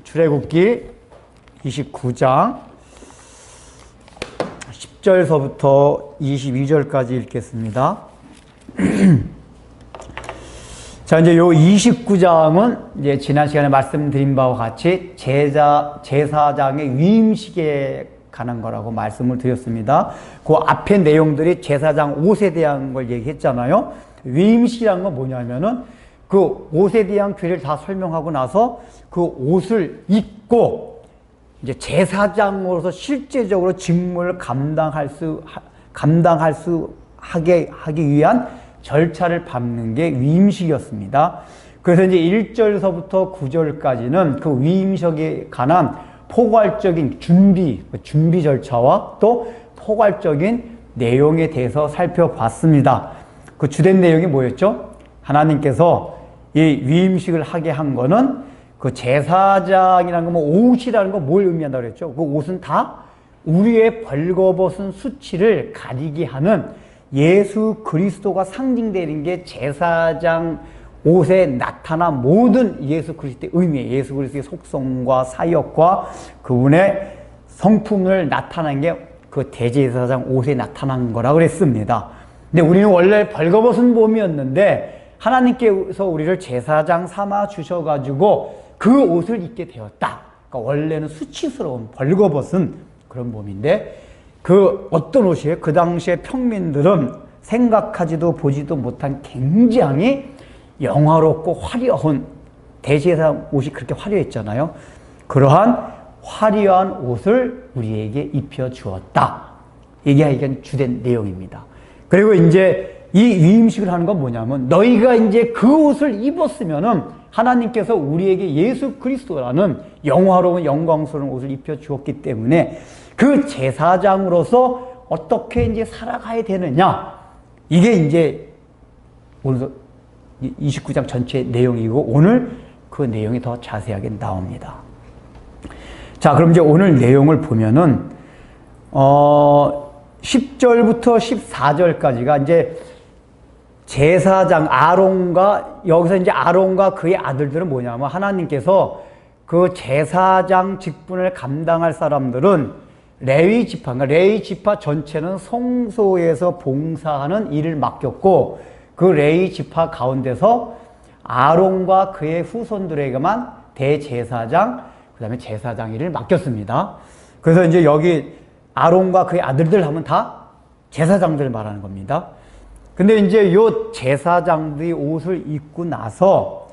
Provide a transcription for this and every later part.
출애굽기 29장 10절서부터 22절까지 읽겠습니다. 자, 이제 요 29장은 이제 지난 시간에 말씀드린 바와 같이 제사장의 위임식에 관한 거라고 말씀을 드렸습니다. 그 앞에 내용들이 제사장 옷에 대한 걸 얘기했잖아요. 위임식이란 건 뭐냐면은 그 옷에 대한 규례를 다 설명하고 나서 그 옷을 입고 이제 제사장으로서 실제적으로 직무를 하기 위한 절차를 밟는 게 위임식이었습니다. 그래서 이제 1절서부터 9절까지는 그 위임식에 관한 포괄적인 준비 절차와 또 포괄적인 내용에 대해서 살펴봤습니다. 그 주된 내용이 뭐였죠? 하나님께서 이 위임식을 하게 한 거는 그 제사장이라는 거, 뭐 옷이라는 거 뭘 의미한다고 그랬죠? 그 옷은 다 우리의 벌거벗은 수치를 가리게 하는 예수 그리스도가 상징되는 게 제사장 옷에 나타난 모든 예수 그리스도의 의미, 예수 그리스도의 속성과 사역과 그분의 성품을 나타낸 게 그 대제사장 옷에 나타난 거라고 그랬습니다. 근데 우리는 원래 벌거벗은 몸이었는데 하나님께서 우리를 제사장 삼아 주셔가지고 그 옷을 입게 되었다. 그러니까 원래는 수치스러운 벌거벗은 그런 몸인데 그 어떤 옷이에요? 그 당시에 평민들은 생각하지도 보지도 못한 굉장히 영화롭고 화려한 대제사장 옷이 그렇게 화려했잖아요. 그러한 화려한 옷을 우리에게 입혀 주었다. 이게 주된 내용입니다. 그리고 이제 이 위임식을 하는 건 뭐냐면 너희가 이제 그 옷을 입었으면은 하나님께서 우리에게 예수 그리스도라는 영화로운 영광스러운 옷을 입혀 주었기 때문에 그 제사장으로서 어떻게 이제 살아가야 되느냐. 이게 이제 오늘 29장 전체 내용이고 오늘 그 내용이 더 자세하게 나옵니다. 자, 그럼 이제 오늘 내용을 보면은 10절부터 14절까지가 이제 제사장 아론과 여기서 이제 아론과 그의 아들들은 뭐냐면 하나님께서 그 제사장 직분을 감당할 사람들은 레위 지파, 그러니까 레위 지파 전체는 성소에서 봉사하는 일을 맡겼고 그 레위 지파 가운데서 아론과 그의 후손들에게만 대제사장, 그 다음에 제사장 일을 맡겼습니다. 그래서 이제 여기 아론과 그의 아들들 하면 다 제사장들을 말하는 겁니다. 근데 이제 요 제사장들이 옷을 입고 나서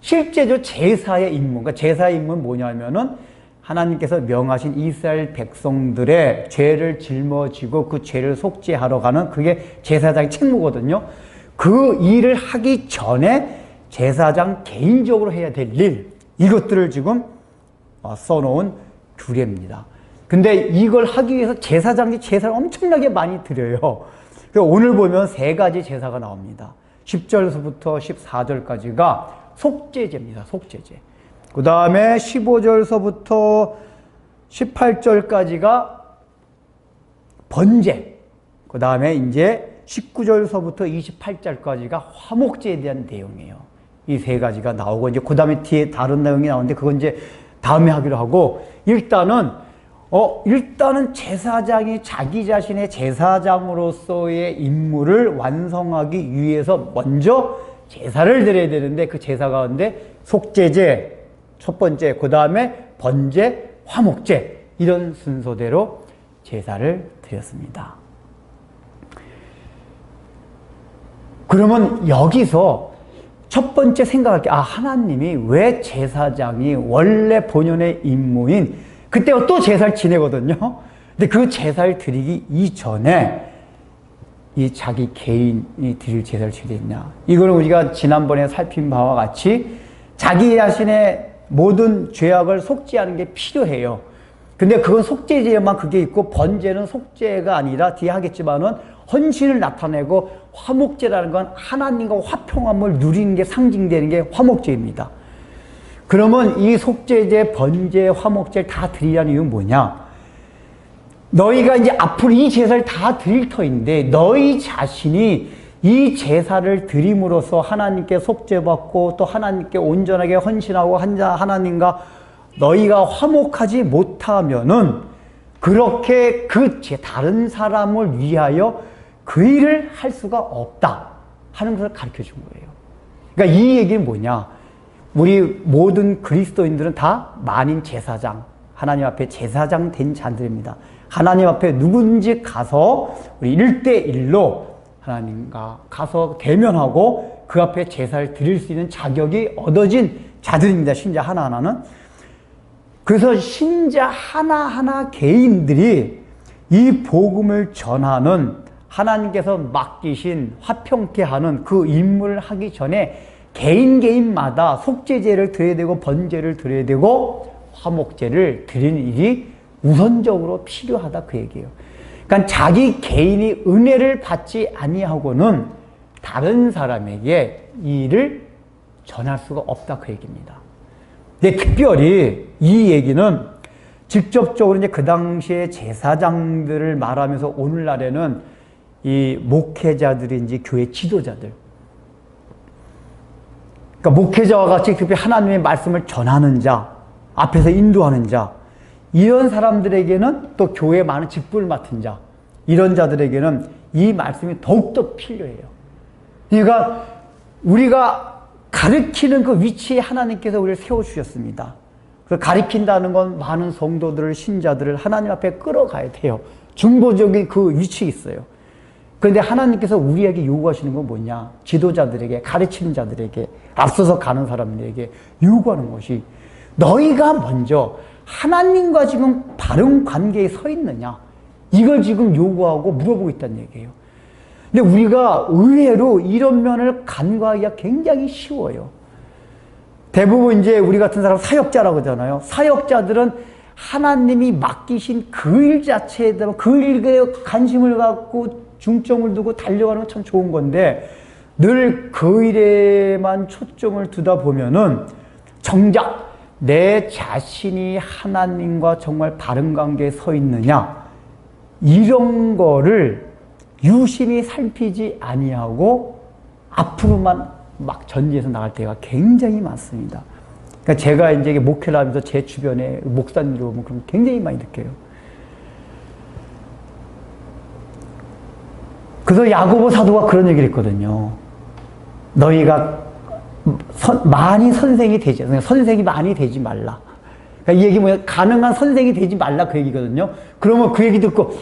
실제로 제사의 임무, 그러니까 제사의 임무는 뭐냐면은 하나님께서 명하신 이스라엘 백성들의 죄를 짊어지고 그 죄를 속죄하러 가는 그게 제사장의 책무거든요. 그 일을 하기 전에 제사장 개인적으로 해야 될 일, 이것들을 지금 써놓은 규례입니다. 근데 이걸 하기 위해서 제사장이 제사를 엄청나게 많이 드려요. 오늘 보면 세 가지 제사가 나옵니다. 10절서부터 14절까지가 속죄제입니다. 속죄제. 그 다음에 15절서부터 18절까지가 번제. 그 다음에 이제 19절서부터 28절까지가 화목제에 대한 내용이에요. 이 세 가지가 나오고 이제 그 다음에 뒤에 다른 내용이 나오는데 그건 이제 다음에 하기로 하고 일단은 제사장이 자기 자신의 제사장으로서의 임무를 완성하기 위해서 먼저 제사를 드려야 되는데 그 제사 가운데 속죄제 첫 번째, 그 다음에 번제, 화목제 이런 순서대로 제사를 드렸습니다. 그러면 여기서 첫 번째 생각할 게 하나님이 왜 제사장이 원래 본연의 임무인 그때가 또 제사를 지내거든요. 근데 그 제사를 드리기 이전에 이 자기 개인이 드릴 제사를 지냈냐. 이거는 우리가 지난번에 살핀 바와 같이 자기 자신의 모든 죄악을 속죄하는 게 필요해요. 근데 그건 속죄제만 그게 있고 번제는 속죄가 아니라 뒤에 하겠지만은 헌신을 나타내고 화목제라는 건 하나님과 화평함을 누리는 게 상징되는 게 화목제입니다. 그러면 이 속죄제, 번제, 화목제를 다 드리라는 이유는 뭐냐? 너희가 이제 앞으로 이 제사를 다 드릴 터인데 너희 자신이 이 제사를 드림으로써 하나님께 속죄받고 또 하나님께 온전하게 헌신하고 하나님과 너희가 화목하지 못하면은 그렇게 다른 사람을 위하여 그 일을 할 수가 없다 하는 것을 가르쳐 준 거예요. 그러니까 이 얘기는 뭐냐? 우리 모든 그리스도인들은 다 만인 제사장, 하나님 앞에 제사장 된 자들입니다. 하나님 앞에 누군지 가서 우리 1대1로 하나님과 가서 대면하고 그 앞에 제사를 드릴 수 있는 자격이 얻어진 자들입니다. 신자 하나하나는. 그래서 신자 하나하나 개인들이 이 복음을 전하는 하나님께서 맡기신 화평케 하는 그 임무를 하기 전에 개인마다 속죄제를 드려야 되고 번제를 드려야 되고 화목제를 드리는 일이 우선적으로 필요하다 그 얘기예요. 그러니까 자기 개인이 은혜를 받지 아니하고는 다른 사람에게 이 일을 전할 수가 없다 그 얘기입니다. 근데 특별히 이 얘기는 직접적으로 이제 그 당시에 제사장들을 말하면서 오늘날에는 이 목회자들인지 교회 지도자들, 그러니까 목회자와 같이 특별히 하나님의 말씀을 전하는 자, 앞에서 인도하는 자, 이런 사람들에게는 또 교회에 많은 직분을 맡은 자, 이런 자들에게는 이 말씀이 더욱더 필요해요. 그러니까 우리가 가르치는 그 위치에 하나님께서 우리를 세워주셨습니다. 그 가르친다는 건 많은 성도들을, 신자들을 하나님 앞에 끌어가야 돼요. 중보적인 그 위치에 있어요. 그런데 하나님께서 우리에게 요구하시는 건 뭐냐? 지도자들에게, 가르치는 자들에게, 앞서서 가는 사람들에게 요구하는 것이 너희가 먼저 하나님과 지금 바른 관계에 서 있느냐? 이걸 지금 요구하고 물어보고 있다는 얘기예요. 근데 우리가 의외로 이런 면을 간과하기가 굉장히 쉬워요. 대부분 이제 우리 같은 사람 사역자라고 하잖아요. 사역자들은 하나님이 맡기신 그 일 자체에 대한 그 일에 관심을 갖고 중점을 두고 달려가는 건 참 좋은 건데 늘 그 일에만 초점을 두다 보면은 정작 내 자신이 하나님과 정말 바른 관계에 서 있느냐 이런 거를 유심히 살피지 아니하고 앞으로만 막 전진해서 나갈 때가 굉장히 많습니다. 그러니까 제가 이제 목회를 하면서 제 주변에 목사님들 보면 그런 굉장히 많이 느껴요. 그래서 야고보 사도가 그런 얘기를 했거든요. 너희가 많이 선생이 되지, 선생이 많이 되지 말라. 그러니까 이 얘기 뭐야? 가능한 선생이 되지 말라 그 얘기거든요. 그러면 그 얘기 듣고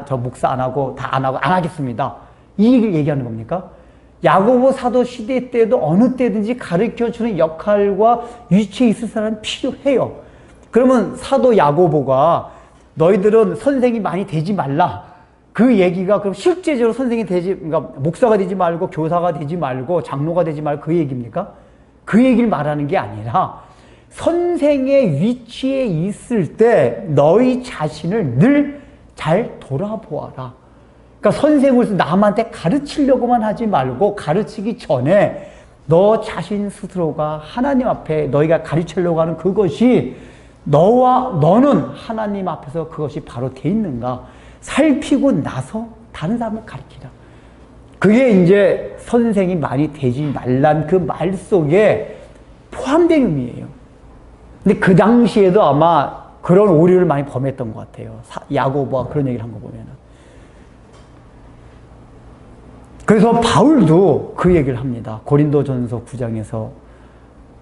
저 목사 안 하고 다 안 하겠습니다. 이 얘기를 얘기하는 겁니까? 야고보 사도 시대 때도 어느 때든지 가르쳐주는 역할과 위치에 있을 사람이 필요해요. 그러면 사도 야고보가 너희들은 선생이 많이 되지 말라. 그 얘기가 그럼 실제적으로 선생이 그러니까 목사가 되지 말고 교사가 되지 말고 장로가 되지 말고 그 얘기입니까? 그 얘기를 말하는 게 아니라 선생의 위치에 있을 때 너희 자신을 늘 잘 돌아보아라. 그러니까 선생을 남한테 가르치려고만 하지 말고 가르치기 전에 너 자신 스스로가 하나님 앞에 너희가 가르치려고 하는 그것이 너는 하나님 앞에서 그것이 바로 돼 있는가 살피고 나서 다른 사람을 가르치라. 그게 이제 선생이 많이 되지 말란 그 말 속에 포함된 의미예요. 근데 그 당시에도 아마 그런 오류를 많이 범했던 것 같아요. 야고보가 그런 얘기를 한 거 보면은. 그래서 바울도 그 얘기를 합니다. 고린도전서 9장에서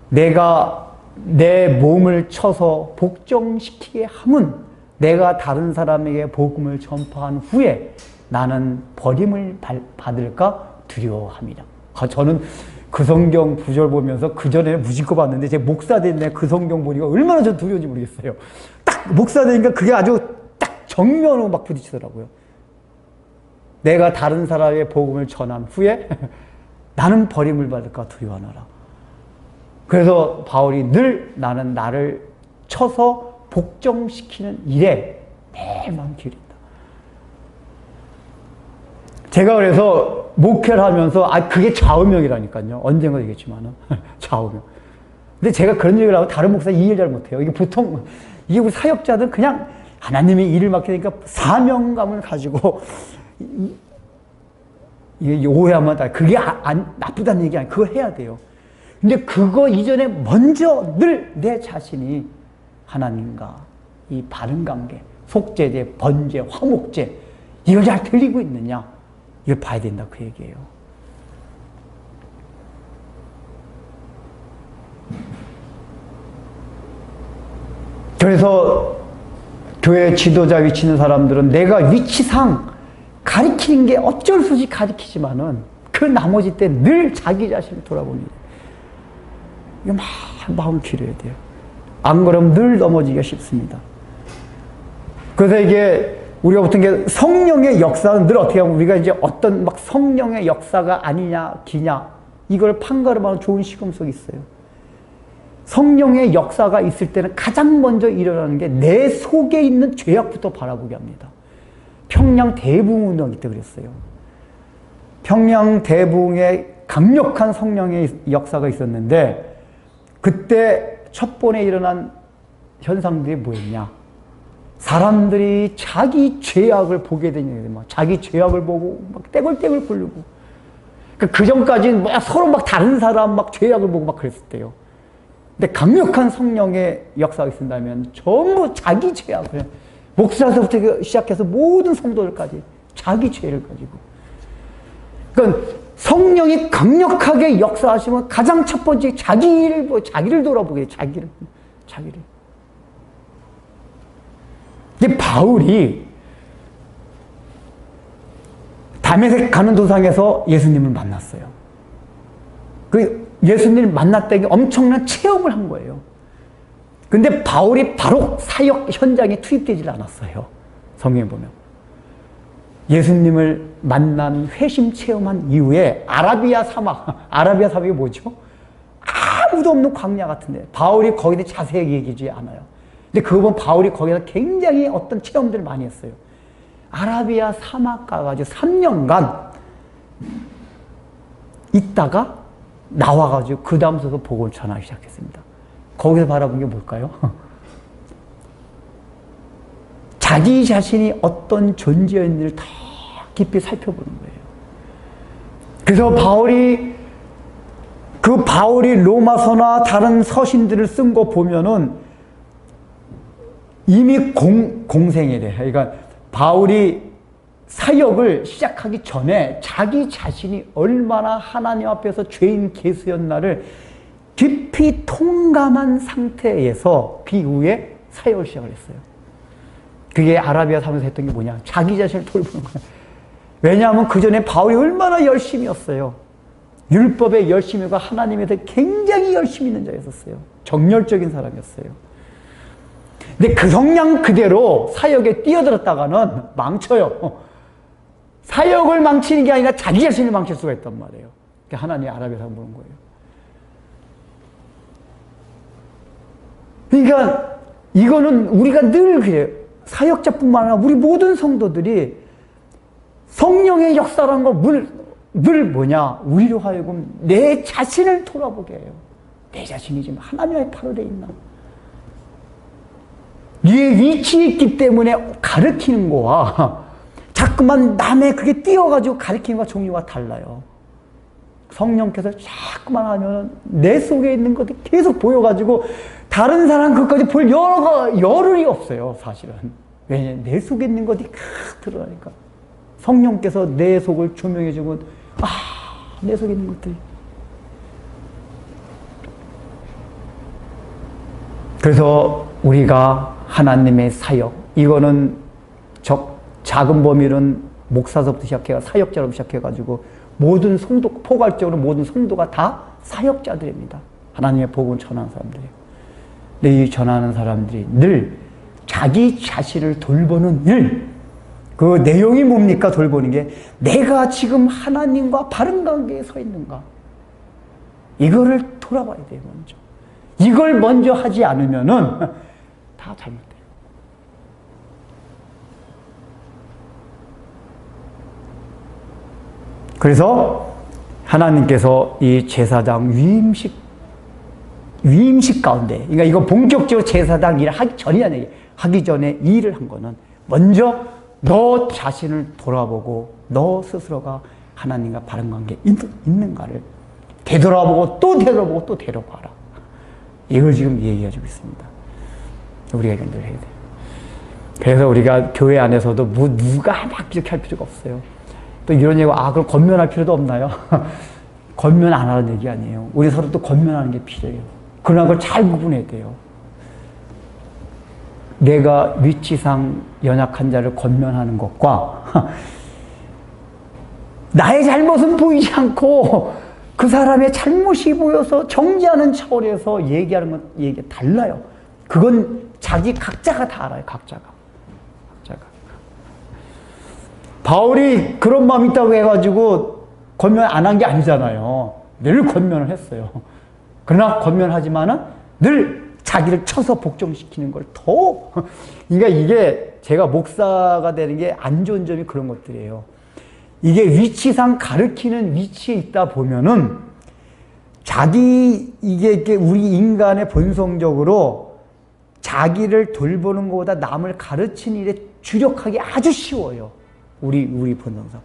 내가 내 몸을 쳐서 복종시키게 함은 내가 다른 사람에게 복음을 전파한 후에 나는 버림을 받을까 두려워합니다. 저는 그 성경 구절 보면서 그전에 무지껏 봤는데 제 목사 된 내 그 성경 보니까 얼마나 전 두려운지 모르겠어요. 딱 목사 되니까 그게 아주 딱 정면으로 막 부딪히더라고요. 내가 다른 사람의 복음을 전한 후에 나는 버림을 받을까 두려워하노라. 그래서 바울이 늘 나는 나를 쳐서 복종시키는 일에 내 마음 기울인다. 제가 그래서 목회를 하면서 그게 좌우명이라니까요. 언젠가 되겠지만은 좌우명. 근데 제가 그런 얘기를 하고 다른 목사 이해를 잘 못해요. 이게 보통 이게 우리 사역자들은 그냥 하나님이 일을 맡기니까 사명감을 가지고 이게 오해하면 그게 나쁘다는 얘기 아니에요. 그거 해야 돼요. 근데 그거 이전에 먼저 늘 내 자신이 하나님과 이 바른 관계, 속죄제, 번제, 화목제 이걸 잘 들리고 있느냐 이걸 봐야 된다 그 얘기예요. 그래서 교회 지도자 위치 있는 사람들은 내가 위치상 가리키는 게 어쩔 수 없이 가리키지만은 그 나머지 때 늘 자기 자신을 돌아봅니다. 이거 막 마음을 기려야 돼요. 안 그러면 늘 넘어지기가 쉽습니다. 그래서 이게 우리가 보통 게 성령의 역사는 늘 어떻게 하면 우리가 이제 어떤 막 성령의 역사가 아니냐 기냐 이걸 판가름하는 좋은 시금석이 있어요. 성령의 역사가 있을 때는 가장 먼저 일어나는 게 내 속에 있는 죄악부터 바라보게 합니다. 평양 대부흥운동 때 그랬어요. 평양 대부흥에 강력한 성령의 역사가 있었는데 그때 첫 번에 일어난 현상들이 뭐였냐? 사람들이 자기 죄악을 보게 되냐, 자기 죄악을 보고 막 떼굴떼굴 굴르고. 그 전까지는 막 서로 막 다른 사람 막 죄악을 보고 막 그랬을 때요. 근데 강력한 성령의 역사가 있었다면 전부 자기 죄악을, 목사서부터 시작해서 모든 성도들까지 자기 죄를 가지고. 그러니까 성령이 강력하게 역사하시면 가장 첫 번째 자기를 돌아보게 해요. 자기를. 근데 바울이 다메섹 가는 도상에서 예수님을 만났어요. 그 예수님을 만났다는 게 엄청난 체험을 한 거예요. 근데 바울이 바로 사역 현장에 투입되질 않았어요. 성경에 보면. 예수님을 만난 회심 체험한 이후에 아라비아 사막이 뭐죠? 아무도 없는 광야 같은데 바울이 거기에 자세히 얘기하지 않아요. 근데 그거 보면 바울이 거기서 굉장히 어떤 체험들을 많이 했어요. 아라비아 사막 가가지고 3년간 있다가 나와가지고 그 다음서도 복음을 전하기 시작했습니다. 거기서 바라본 게 뭘까요? 자기 자신이 어떤 존재인지를 더 깊이 살펴보는 거예요. 그래서 바울이 로마서나 다른 서신들을 쓴 거 보면은 이미 공생이래. 그러니까 바울이 사역을 시작하기 전에 자기 자신이 얼마나 하나님 앞에서 죄인 개수였나를 깊이 통감한 상태에서 그 이후에 사역을 시작을 했어요. 그게 아라비아 사무에서 했던 게 뭐냐? 자기 자신을 돌보는 거예요. 왜냐하면 그 전에 바울이 얼마나 열심이었어요. 율법의 열심이가 하나님에 대해 굉장히 열심히 있는 자였었어요. 정열적인 사람이었어요. 근데 그 성향 그대로 사역에 뛰어들었다가는 망쳐요. 사역을 망치는 게 아니라 자기 자신을 망칠 수가 있단 말이에요. 그러니까 하나님이 아라비아서 보는 거예요. 그러니까 이거는 우리가 늘 그래요. 사역자뿐만 아니라 우리 모든 성도들이 성령의 역사라는 걸 늘 뭐냐? 우리로 하여금 내 자신을 돌아보게 해요. 내 자신이 지금 하나님의 팔 아래 있나? 네 위치에 있기 때문에 가르치는 거와 자꾸만 남의 그게 띄어가지고 가르치는 거와 종류가 달라요. 성령께서 자꾸만 하면 내 속에 있는 것이 계속 보여가지고 다른 사람 그것까지 볼 여력이 없어요, 사실은. 왜냐면 내 속에 있는 것이 드러나니까. 성령께서 내 속을 조명해주고, 내 속에 있는 것들이. 그래서 우리가 하나님의 사역, 이거는 작은 범위는 목사서부터 시작해서 사역자로 시작해가지고 모든 성도, 포괄적으로 모든 성도가 다 사역자들입니다. 하나님의 복음을 전하는 사람들이에요. 근데 이 전하는 사람들이 늘 자기 자신을 돌보는 일, 그 내용이 뭡니까? 돌보는 게 내가 지금 하나님과 바른 관계에 서 있는가? 이거를 돌아봐야 돼요, 먼저. 이걸 먼저 하지 않으면은 다 잘못돼요. 그래서 하나님께서 이 제사장 위임식 가운데, 그러니까 이거 본격적으로 제사장 일을 하기 전이라는 얘기, 하기 전에 이 일을 한 거는 먼저 너 자신을 돌아보고 너 스스로가 하나님과 바른 관계 있는가를 되돌아보고 또 되돌아보고 또 되돌아봐라. 이걸 지금 얘기해주고 있습니다. 우리가 이걸 늘 해야 돼요. 그래서 우리가 교회 안에서도 누가 막 이렇게 할 필요가 없어요. 또 이런 얘기, 그럼 권면할 필요도 없나요? 권면 안 하는 얘기 아니에요. 우리 서로 또 권면하는 게 필요해요. 그러나 그걸 잘 구분해야 돼요. 내가 위치상 연약한 자를 권면하는 것과 나의 잘못은 보이지 않고 그 사람의 잘못이 보여서 정지하는 차원에서 얘기하는 건 얘기가 달라요. 그건 각자가 다 알아요. 각자가. 바울이 그런 마음이 있다고 해가지고 권면 안 한 게 아니잖아요. 늘 권면을 했어요. 그러나 권면하지만은 늘 자기를 쳐서 복종시키는 걸 더, 그러니까 이게 제가 목사가 되는 게 안 좋은 점이 그런 것들이에요. 이게 위치상 가르치는 위치에 있다 보면은 이게 우리 인간의 본성적으로 자기를 돌보는 것보다 남을 가르치는 일에 주력하기 아주 쉬워요. 우리 본성상.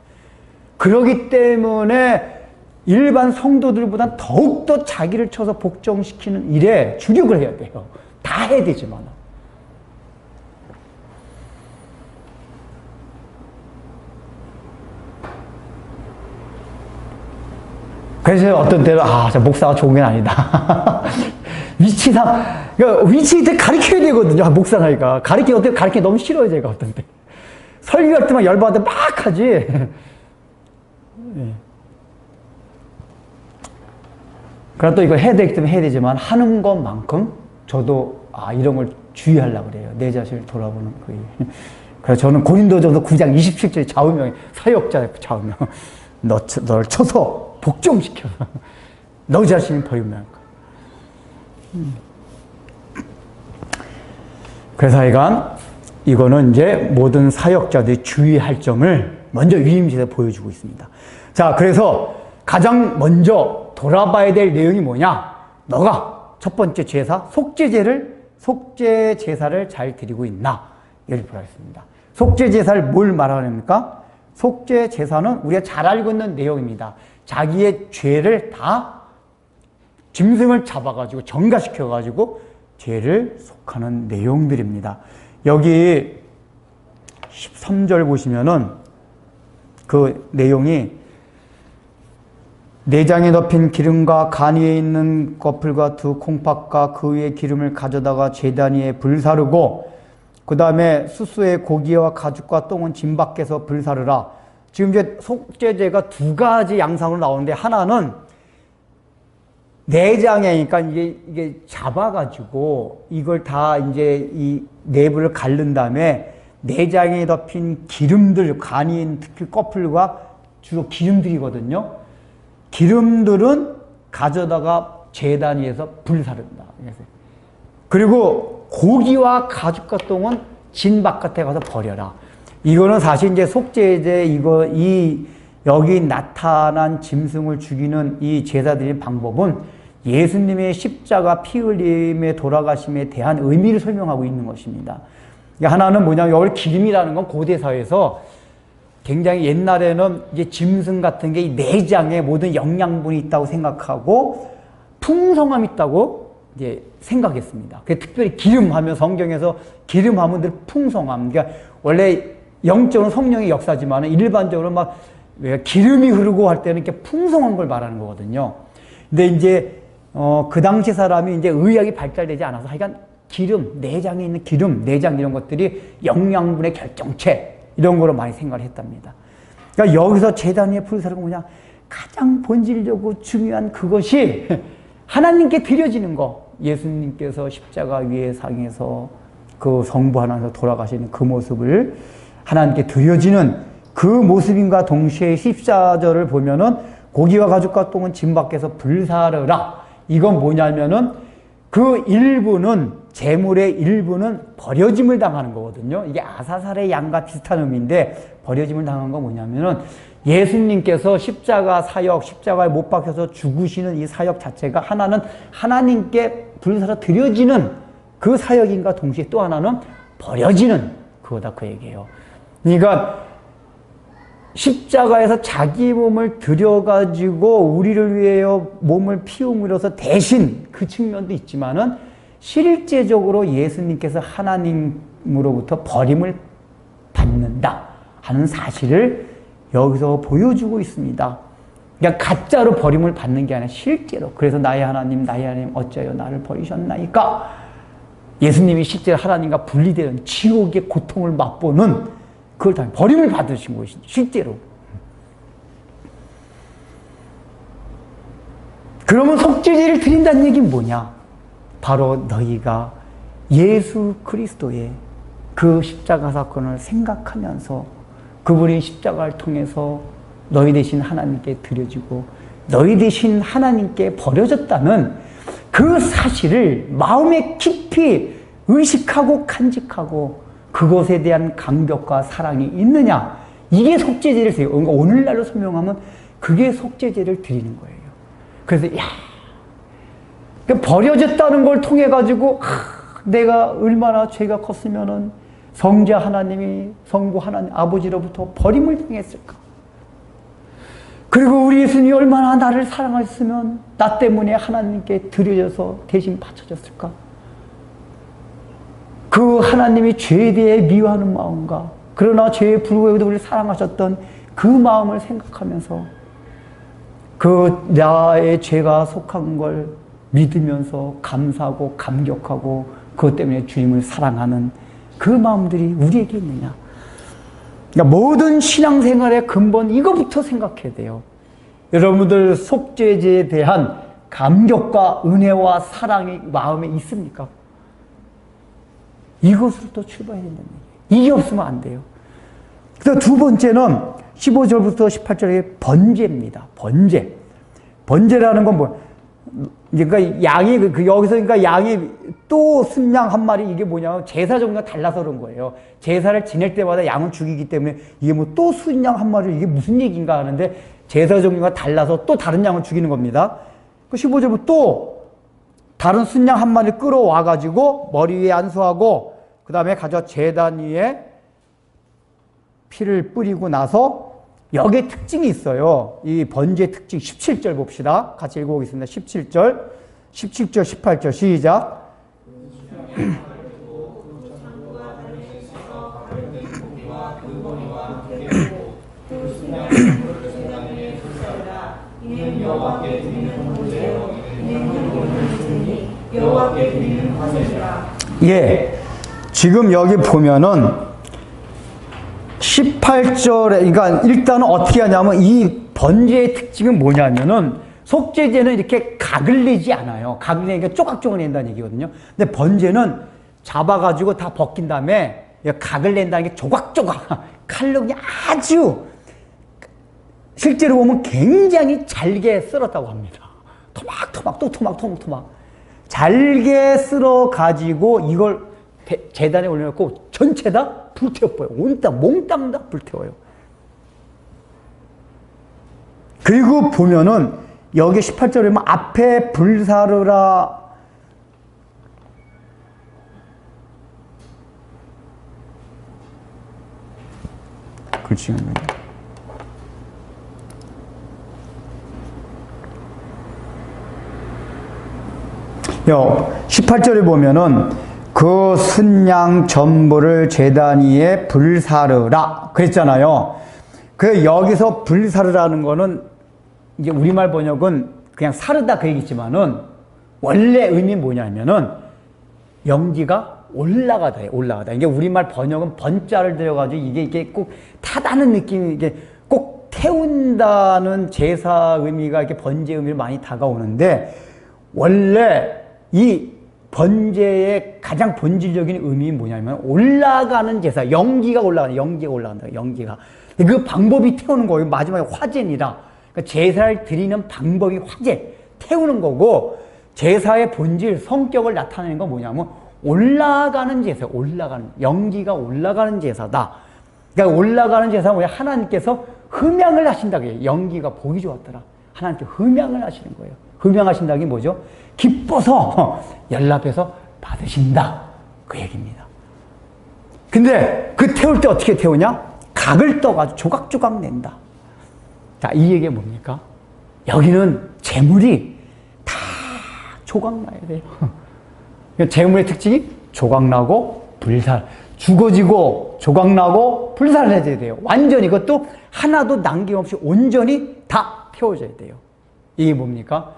그러기 때문에 일반 성도들보다 더욱더 자기를 쳐서 복종시키는 일에 주력을 해야 돼요. 다 해야 되지만. 그래서 어떤 때는, 저 목사가 좋은 게 아니다. 위치상, 그러니까 위치 때 가르쳐야 되거든요. 목사니까. 가르치기 너무 싫어요, 제가 어떤 때. 설교할 때만 열받아 막 하지. 네. 그러나 또 이걸 해야 되기 때문에 해야 되지만 하는 것만큼 저도 이런 걸 주의하려고 그래요. 내 자신을 돌아보는 거예요. 그래서 저는 고린도전서 9장 27절에 좌우명이 사역자의 좌우명. 너를 쳐서 복종시켜서 너 자신을 버리면 할 거야. 그래서 하여간 이거는 이제 모든 사역자들이 주의할 점을 먼저 위임지에서 보여주고 있습니다. 자, 그래서 가장 먼저 돌아봐야 될 내용이 뭐냐? 너가 첫 번째 속죄 제사를 잘 드리고 있나? 이걸 보라겠습니다. 속죄 제사를 뭘 말하는입니까? 속죄 제사는 우리가 잘 알고 있는 내용입니다. 자기의 죄를 다 짐승을 잡아가지고 정가시켜가지고 죄를 속하는 내용들입니다. 여기 13절 보시면은 그 내용이 내장에 덮인 기름과 간 위에 있는 거풀과 두 콩팥과 그 위에 기름을 가져다가 제단 위에 불사르고 그 다음에 수수의 고기와 가죽과 똥은 짐 밖에서 불사르라. 지금 이제 속죄제가 두 가지 양상으로 나오는데 하나는 내장이니까 이게 잡아가지고 이걸 다 이제 이 내부를 가른 다음에 내장에 덮인 기름들, 간인 특히 거풀과 주로 기름들이거든요. 기름들은 가져다가 제단 위에서 불사른다. 그리고 고기와 가죽과 똥은 진 바깥에 가서 버려라. 이거는 사실 이제 속죄제 여기 나타난 짐승을 죽이는 이 제사드린 방법은 예수님의 십자가 피 흘림에 돌아가심에 대한 의미를 설명하고 있는 것입니다. 그러니까 하나는 뭐냐면 여기 기름이라는 건 고대 사회에서 굉장히 옛날에는 이제 짐승 같은 게 이 내장에 모든 영양분이 있다고 생각하고 풍성함이 있다고 이제 생각했습니다. 그 특별히 기름하면 성경에서 기름하면 늘 풍성함. 그러니까 원래 영적으로 성령의 역사지만 일반적으로 막 기름이 흐르고 할 때는 이렇게 풍성한 걸 말하는 거거든요. 근데 이제 그 당시 사람이 이제 의학이 발달되지 않아서 하여간 기름, 내장에 있는 기름, 내장 이런 것들이 영양분의 결정체 이런 거로 많이 생각을 했답니다. 그러니까 여기서 제단 위에 불사르는 뭐냐? 가장 본질적으로 중요한 그것이 하나님께 드려지는 거. 예수님께서 십자가 위에 상에서 그 성부 하나님께서 돌아가시는 그 모습을 하나님께 드려지는 그 모습인가 동시에 14절을 보면은 고기와 가죽과 똥은 짐 밖에서 불사르라. 이건 뭐냐면은 그 일부는 재물의 일부는 버려짐을 당하는 거거든요. 이게 아사살의 양과 비슷한 의미인데 버려짐을 당한 건 뭐냐면은 예수님께서 십자가 사역, 십자가에 못 박혀서 죽으시는 이 사역 자체가 하나는 하나님께 불사로 드려지는 그 사역인가 동시에 또 하나는 버려지는 그거다 그 얘기예요. 그러니까 십자가에서 자기 몸을 들여가지고 우리를 위하여 몸을 피움으로써 대신 그 측면도 있지만은 실제적으로 예수님께서 하나님으로부터 버림을 받는다 하는 사실을 여기서 보여주고 있습니다. 그러니까 가짜로 버림을 받는 게 아니라 실제로. 그래서 나의 하나님 어찌하여 나를 버리셨나이까? 예수님이 실제로 하나님과 분리되는 지옥의 고통을 맛보는 그걸 다 버림을 받으신 것이죠. 실제로. 그러면 속죄제를 드린다는 얘기는 뭐냐? 바로 너희가 예수 그리스도의 그 십자가 사건을 생각하면서 그분이 십자가를 통해서 너희 대신 하나님께 드려지고 너희 대신 하나님께 버려졌다는 그 사실을 마음에 깊이 의식하고 간직하고 그것에 대한 감격과 사랑이 있느냐? 이게 속죄제를 드려요. 그러니까 오늘날로 설명하면 그게 속죄제를 드리는 거예요. 그래서 버려졌다는 걸 통해 가지고 내가 얼마나 죄가 컸으면은 성자 하나님이 성부 하나님 아버지로부터 버림을 당했을까? 그리고 우리 예수님이 얼마나 나를 사랑하셨으면 나 때문에 하나님께 드려져서 대신 바쳐졌을까? 그 하나님이 죄에 대해 미워하는 마음과 그러나 죄에 불구하고도 우리를 사랑하셨던 그 마음을 생각하면서 그 나의 죄가 속한 걸 믿으면서 감사하고 감격하고 그것 때문에 주님을 사랑하는 그 마음들이 우리에게 있느냐. 그러니까 모든 신앙생활의 근본 이거부터 생각해야 돼요. 여러분들 속죄제에 대한 감격과 은혜와 사랑이 마음에 있습니까? 이것으로부터 출발해야 된다는 얘기예요. 이게 없으면 안 돼요. 그래서 두 번째는 15절부터 18절의 번제입니다. 번제. 번제라는 건 뭐, 그러니까 양이, 여기서 그러니까 양이 또 순양 한 마리 이게 뭐냐면 제사 종류가 달라서 그런 거예요. 제사를 지낼 때마다 양을 죽이기 때문에 이게 뭐 또 순양 한 마리 이게 무슨 얘기인가 하는데 제사 종류가 달라서 또 다른 양을 죽이는 겁니다. 그 15절부터 또 다른 순양 한 마리를 끌어와가지고 머리 위에 안수하고 그 다음에 가져 제단 위에 피를 뿌리고 나서 여기에 특징이 있어요. 이 번제의 특징 17절 봅시다. 같이 읽어보겠습니다. 17절, 18절 시작. 예, 지금 여기 보면은 18절에, 그러니까 일단은 어떻게 하냐면 이 번제의 특징은 뭐냐면은 속죄제는 이렇게 각을 내지 않아요. 각을 내니까 쪼각쪼각 낸다는 얘기거든요. 근데 번제는 잡아가지고 다 벗긴 다음에 각을 낸다는 게 조각조각 칼로 그냥 아주 실제로 보면 굉장히 잘게 썰었다고 합니다. 토막토막 또 토막토막 잘게 썰어 가지고 이걸 제단에 올려놓고 전체 다 불태워버려요. 온땅 몽땅 다 불태워요. 그리고 보면은 여기 18절에 보면 앞에 불사르라 글씨가 18절에 보면은 그 순양 전부를 제단 위에 불사르라 그랬잖아요. 그 여기서 불사르라는 거는 이제 우리말 번역은 그냥 사르다 그 얘기지만은 원래 의미는 뭐냐면은 연기가 올라가다예요. 올라가다. 이게 우리말 번역은 번자를 들여가지고 이게 꼭 타다는 느낌이 이게 꼭 태운다는 제사 의미가 이렇게 번제 의미로 많이 다가오는데 원래 이 번제의 가장 본질적인 의미는 뭐냐면 올라가는 제사, 연기가 올라간다. 연기가. 그 방법이 태우는 거예요. 마지막에 화제니라. 그러니까 제사를 드리는 방법이 화제, 태우는 거고 제사의 본질, 성격을 나타내는 건 뭐냐면 올라가는 제사, 연기가 올라가는 제사다. 그러니까 올라가는 제사는 뭐냐? 하나님께서 흠양을 하신다고 해요. 연기가 보기 좋았더라. 하나님께 흠양을 하시는 거예요. 흠양하신다는 게 뭐죠? 기뻐서 연락해서 받으신다. 그 얘기입니다. 근데 그 태울 때 어떻게 태우냐? 닭을 떠가지고 조각조각 낸다. 자, 이 얘기가 뭡니까? 여기는 재물이 다 조각나야 돼요. 재물의 특징이 조각나고 불살, 죽어지고 조각나고 불살해져야 돼요. 완전히 그것도 하나도 남김없이 온전히 다 태워져야 돼요. 이게 뭡니까?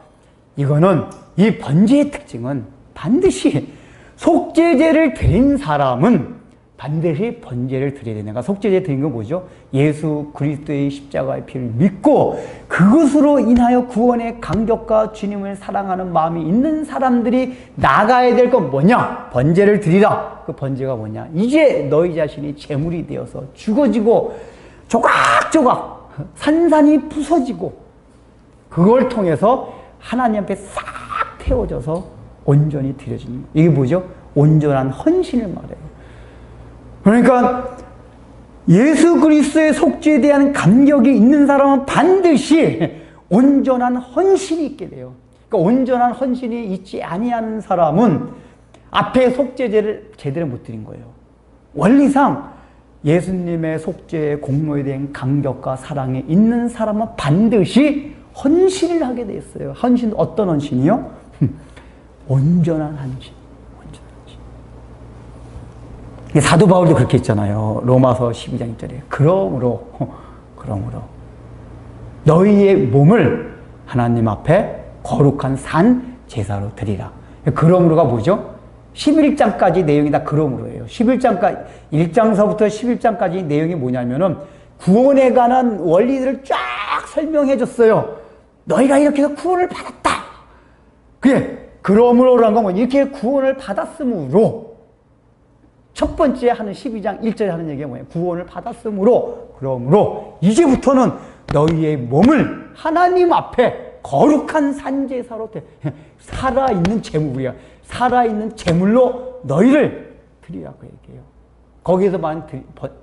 이거는 이 번제의 특징은 반드시 속죄제를 드린 사람은 반드시 번제를 드려야 되는 거야. 속죄제 드린 건 뭐죠? 예수 그리스도의 십자가의 피를 믿고 그것으로 인하여 구원의 감격과 주님을 사랑하는 마음이 있는 사람들이 나가야 될 건 뭐냐? 번제를 드리라. 그 번제가 뭐냐? 이제 너희 자신이 제물이 되어서 죽어지고 조각조각 산산이 부서지고 그걸 통해서 하나님 앞에 싹 태워져서 온전히 드려지는 거예요. 이게 뭐죠? 온전한 헌신을 말해요. 그러니까 예수 그리스도의 속죄에 대한 감격이 있는 사람은 반드시 온전한 헌신이 있게 돼요. 그러니까 온전한 헌신이 있지 아니하는 사람은 앞에 속죄제를 제대로 못 드린 거예요. 원리상 예수님의 속죄의 공로에 대한 감격과 사랑이 있는 사람은 반드시 헌신을 하게 돼 있어요. 헌신, 어떤 헌신이요? 온전한 헌신. 사도 바울도 그렇게 했잖아요. 로마서 12장 1절에. 그러므로 너희의 몸을 하나님 앞에 거룩한 산 제사로 드리라. 그러므로가 뭐죠? 11장까지 내용이 다 그러므로예요. 11장까지, 1장서부터 11장까지 내용이 뭐냐면은 구원에 관한 원리들을 쫙 설명해 줬어요. 너희가 이렇게 해서 구원을 받았다. 그게 그러므로라는 건 뭐 이렇게 구원을 받았으므로 첫 번째 하는 12장 1절에 하는 얘기가 뭐예요? 구원을 받았으므로 그러므로 이제부터는 너희의 몸을 하나님 앞에 거룩한 산제사로 살아있는 제물이야. 살아있는 제물로 너희를 드리라고 얘기해요. 거기에서 말하는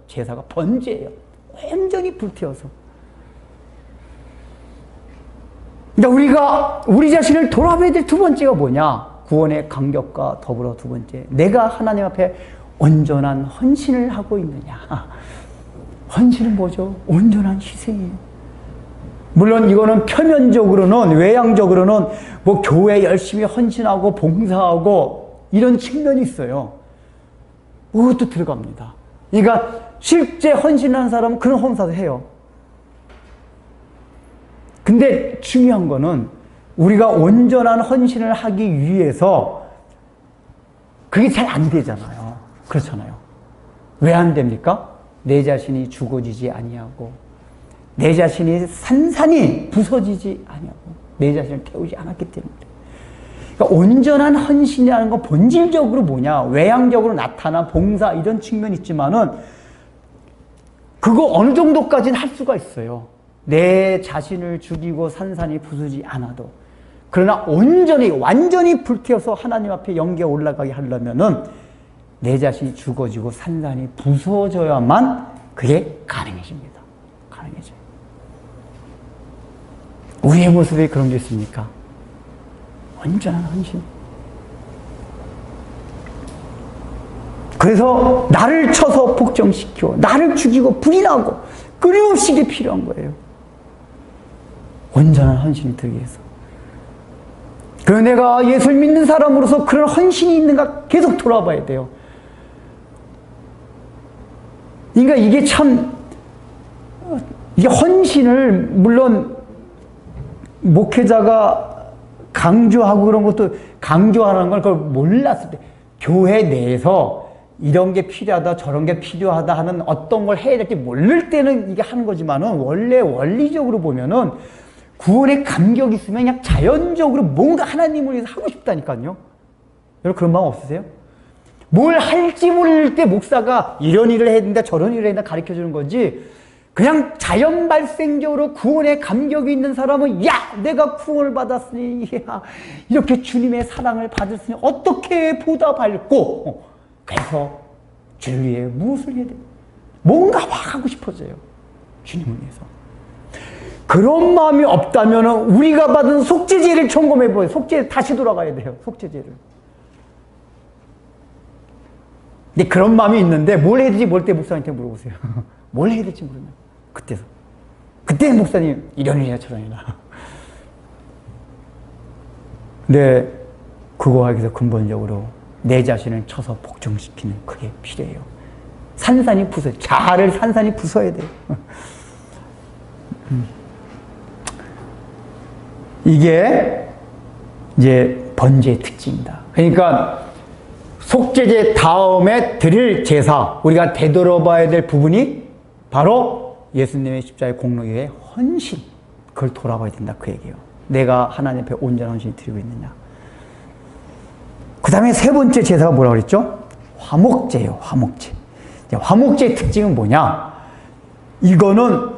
제사가 번제예요. 완전히 불태워서. 그러니까 우리가 우리 자신을 돌아봐야 될 두 번째가 뭐냐? 구원의 감격과 더불어 두 번째, 내가 하나님 앞에 온전한 헌신을 하고 있느냐. 헌신은 뭐죠? 온전한 희생이에요. 물론 이거는 표면적으로는, 외향적으로는 뭐 교회 열심히 헌신하고 봉사하고 이런 측면이 있어요. 그것도 들어갑니다. 그러니까 실제 헌신하는 사람은 그런 헌사도 해요. 근데 중요한 거는 우리가 온전한 헌신을 하기 위해서 그게 잘 안 되잖아요. 그렇잖아요. 왜 안 됩니까? 내 자신이 죽어지지 아니하고 내 자신이 산산이 부서지지 아니하고 내 자신을 태우지 않았기 때문에. 그러니까 온전한 헌신이라는 건 본질적으로 뭐냐? 외향적으로 나타난 봉사 이런 측면이 있지만은 그거 어느 정도까지는 할 수가 있어요. 내 자신을 죽이고 산산이 부수지 않아도. 그러나 온전히 완전히 불태워서 하나님 앞에 영계에 올라가게 하려면은 내 자신이 죽어지고 산산이 부서져야만 그게 가능해집니다. 가능해져요. 우리의 모습에 그런 게 있습니까? 온전한 헌신. 그래서 나를 쳐서 복종시켜 나를 죽이고 불이 나고 끊임없이 이게 필요한 거예요. 온전한 헌신이 되기 위해서. 그래서 내가 예수를 믿는 사람으로서 그런 헌신이 있는가 계속 돌아봐야 돼요. 그러니까 이게 참, 이게 헌신을 물론 목회자가 강조하고 그런 것도 강조하는 걸 그걸 몰랐을 때 교회 내에서 이런 게 필요하다 저런 게 필요하다 하는 어떤 걸 해야 될지 모를 때는 이게 하는 거지만은 원래 원리적으로 보면은 구원의 감격이 있으면 그냥 자연적으로 뭔가 하나님을 위해서 하고 싶다니까요. 여러분 그런 마음 없으세요? 뭘 할지 모를 때 목사가 이런 일을 해야 된다 저런 일을 해야 된다 가르쳐 주는 건지 그냥 자연 발생적으로 구원의 감격이 있는 사람은 야 내가 구원을 받았으니 야, 이렇게 주님의 사랑을 받았으니 어떻게 보답할꼬 그래서 주를 위해 무엇을 해야 돼? 뭔가 막 하고 싶어져요. 주님을 위해서. 그런 마음이 없다면 우리가 받은 속죄제를 점검해보세요. 속죄 다시 돌아가야 돼요. 속죄제를. 근데 그런 마음이 있는데 뭘 해야 되지 모를 때 목사님한테 물어보세요. 뭘 해야 될지 모르면 그때 목사님 이런 일이야 저런 일이야. 근데 그거에 대해서 근본적으로 내 자신을 쳐서 복종시키는 그게 필요해요. 산산이 부서요. 자아를 산산이 부숴야 돼요. 이게 이제 번제의 특징입니다. 그러니까 속죄제 다음에 드릴 제사, 우리가 되돌아봐야 될 부분이 바로 예수님의 십자가의 공로의 헌신, 그걸 돌아봐야 된다 그 얘기예요. 내가 하나님 앞에 온전한 헌신을 드리고 있느냐. 그 다음에 세 번째 제사가 뭐라고 그랬죠? 화목제예요. 화목제. 화목제의 특징은 뭐냐? 이거는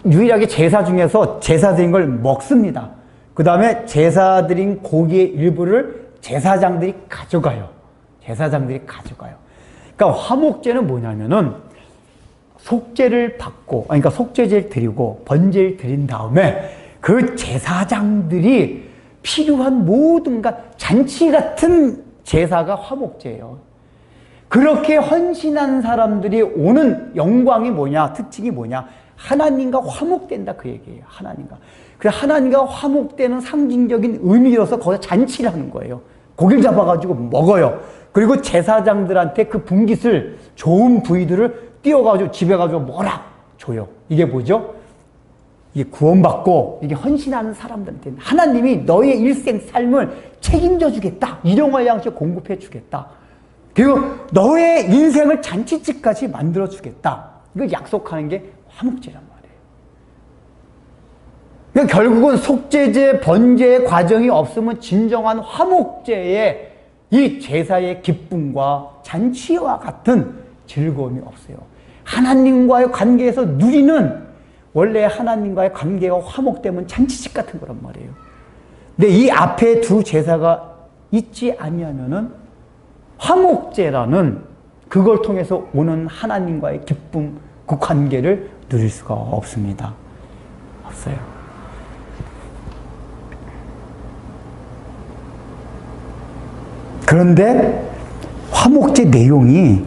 유일하게 제사 중에서 제사 드린 걸 먹습니다. 그 다음에 제사 드린 고기의 일부를 제사장들이 가져가요. 제사장들이 가져가요. 그러니까 화목제는 뭐냐면은 속죄를 받고, 그러니까 속죄제를 드리고 번제를 드린 다음에 그 제사장들이 필요한 모든 잔치 같은 제사가 화목제예요. 그렇게 헌신한 사람들이 오는 영광이 뭐냐, 특징이 뭐냐, 하나님과 화목된다 그 얘기예요. 하나님과. 그래서 하나님과 화목되는 상징적인 의미로서 거기서 잔치를 하는 거예요. 고기를 잡아가지고 먹어요. 그리고 제사장들한테 그 분깃을, 좋은 부위들을 띄워가지고 집에 가지고 먹어라 줘요. 이게 뭐죠? 이게 구원받고 이게 헌신하는 사람들한테 하나님이 너의 일생 삶을 책임져 주겠다. 일용할 양식 공급해 주겠다. 그리고 너의 인생을 잔치집까지 만들어 주겠다. 이걸 약속하는 게 화목제란 말이에요. 그러니까 결국은 속죄제, 번제의 과정이 없으면 진정한 화목제의 이 제사의 기쁨과 잔치와 같은 즐거움이 없어요. 하나님과의 관계에서 누리는, 원래 하나님과의 관계가 화목되면 잔치집 같은 거란 말이에요. 근데 이 앞에 두 제사가 있지 아니하면은 화목제라는 그걸 통해서 오는 하나님과의 기쁨, 그 관계를 누릴 수가 없습니다. 없어요. 그런데 화목제 내용이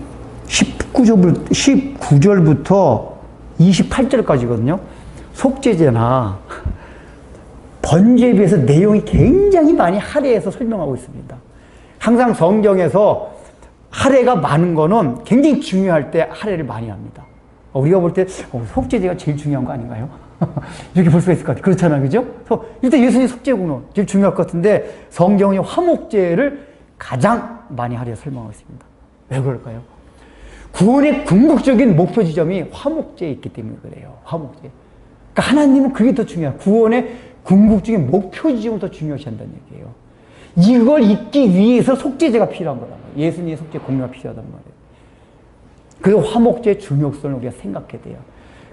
19절부터 28절까지거든요. 속죄제나 번제에 비해서 내용이 굉장히 많이 할애해서 설명하고 있습니다. 항상 성경에서 할애가 많은 거는 굉장히 중요할 때 할애를 많이 합니다. 우리가 볼 때 속죄제가 제일 중요한 거 아닌가요? 이렇게 볼 수가 있을 것 같아요. 그렇잖아요. 그죠? 일단 예수님 속죄구나 제일 중요할 것 같은데 성경이 화목제를 가장 많이 할애해서 설명하고 있습니다. 왜 그럴까요? 구원의 궁극적인 목표 지점이 화목제에 있기 때문에 그래요. 화목제. 그러니까 하나님은 그게 더 중요해요. 구원의 궁극적인 목표 지점을 더 중요시 한다는 얘기예요. 이걸 잊기 위해서 속죄제가 필요한 거란 말이에요. 예수님의 속죄 공로가 필요하단 말이에요. 그리고 화목제의 중요성을 우리가 생각해야 돼요.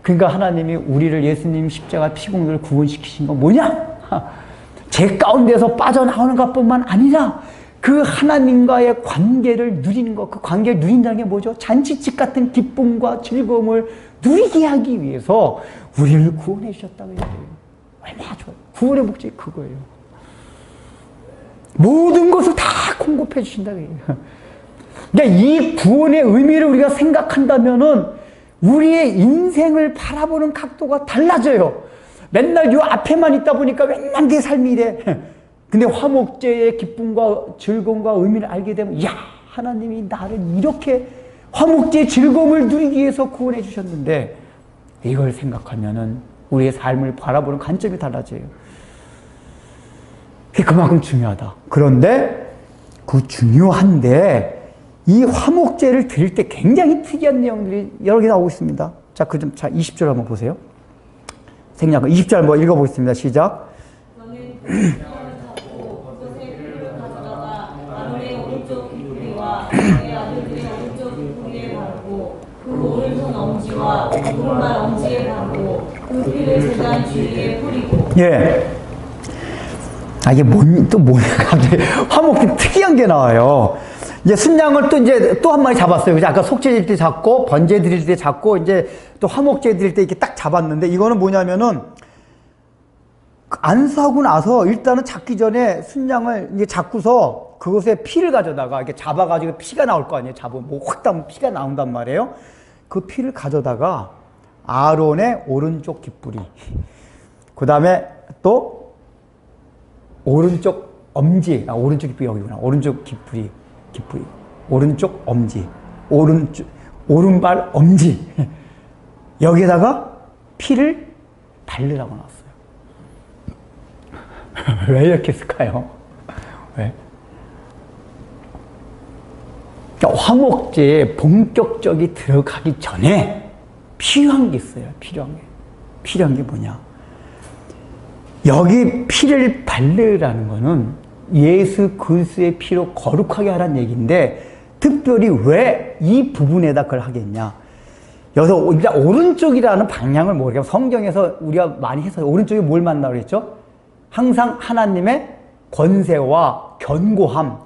그러니까 하나님이 우리를 예수님 십자가 피공로를 구원시키신 건 뭐냐? 제 가운데서 빠져나오는 것뿐만 아니라 그 하나님과의 관계를 누리는 것, 그 관계를 누린다는 게 뭐죠? 잔치집 같은 기쁨과 즐거움을 누리게 하기 위해서 우리를 구원해 주셨다고 해요. 얼마나 좋아요. 구원의 목적이 그거예요. 모든 것을 다 공급해 주신다고 해요. 그러니까 이 구원의 의미를 우리가 생각한다면은 우리의 인생을 바라보는 각도가 달라져요. 맨날 요 앞에만 있다 보니까 맨날 내 삶이 이래. 근데 화목제의 기쁨과 즐거움과 의미를 알게 되면, 야, 하나님이 나를 이렇게 화목제의 즐거움을 누리기 위해서 구원해 주셨는데, 이걸 생각하면은 우리의 삶을 바라보는 관점이 달라져요. 그게 그만큼 중요하다. 그런데 그 중요한데 이 화목제를 드릴 때 굉장히 특이한 내용들이 여러 개 나오고 있습니다. 자, 그 좀, 자, 20절 한번 보세요. 생략 20절 한번 읽어보겠습니다. 시작. 오른발 엄지에 바르고 그 피를 제단 주위에 뿌리고. 예. 아, 이게 또 뭐냐, 갑자기. 화목제 특이한 게 나와요. 이제 순양을 또 한 마리 잡았어요. 그죠? 아까 속죄 드릴 때 잡고, 번제 드릴 때 잡고, 이제 또 화목제 드릴 때 이렇게 딱 잡았는데, 이거는 뭐냐면은, 안수하고 나서 일단은 잡기 전에 순양을 이제 잡고서 그것에 피를 가져다가 이렇게 잡아가지고 피가 나올 거 아니에요. 잡으면 뭐 확 따면 피가 나온단 말이에요. 그 피를 가져다가 아론의 오른쪽 깃뿌리. 그 다음에 또 오른쪽 엄지. 오른쪽 깃뿌리 여기구나. 오른쪽 깃뿌리. 오른쪽 엄지. 오른발 엄지. 여기에다가 피를 바르라고 나왔어요. 왜 이렇게 했을까요? 왜? 그러니까 화목제에 본격적이 들어가기 전에 필요한 게 있어요. 필요한 게 뭐냐? 여기 피를 바르라는 거는 예수 그리스도의 피로 거룩하게 하라는 얘기인데, 특별히 왜 이 부분에다 그걸 하겠냐? 여기서 일단 오른쪽이라는 방향을 모르겠고, 성경에서 우리가 많이 해서 오른쪽이 뭘 만나고 그랬죠? 항상 하나님의 권세와 견고함.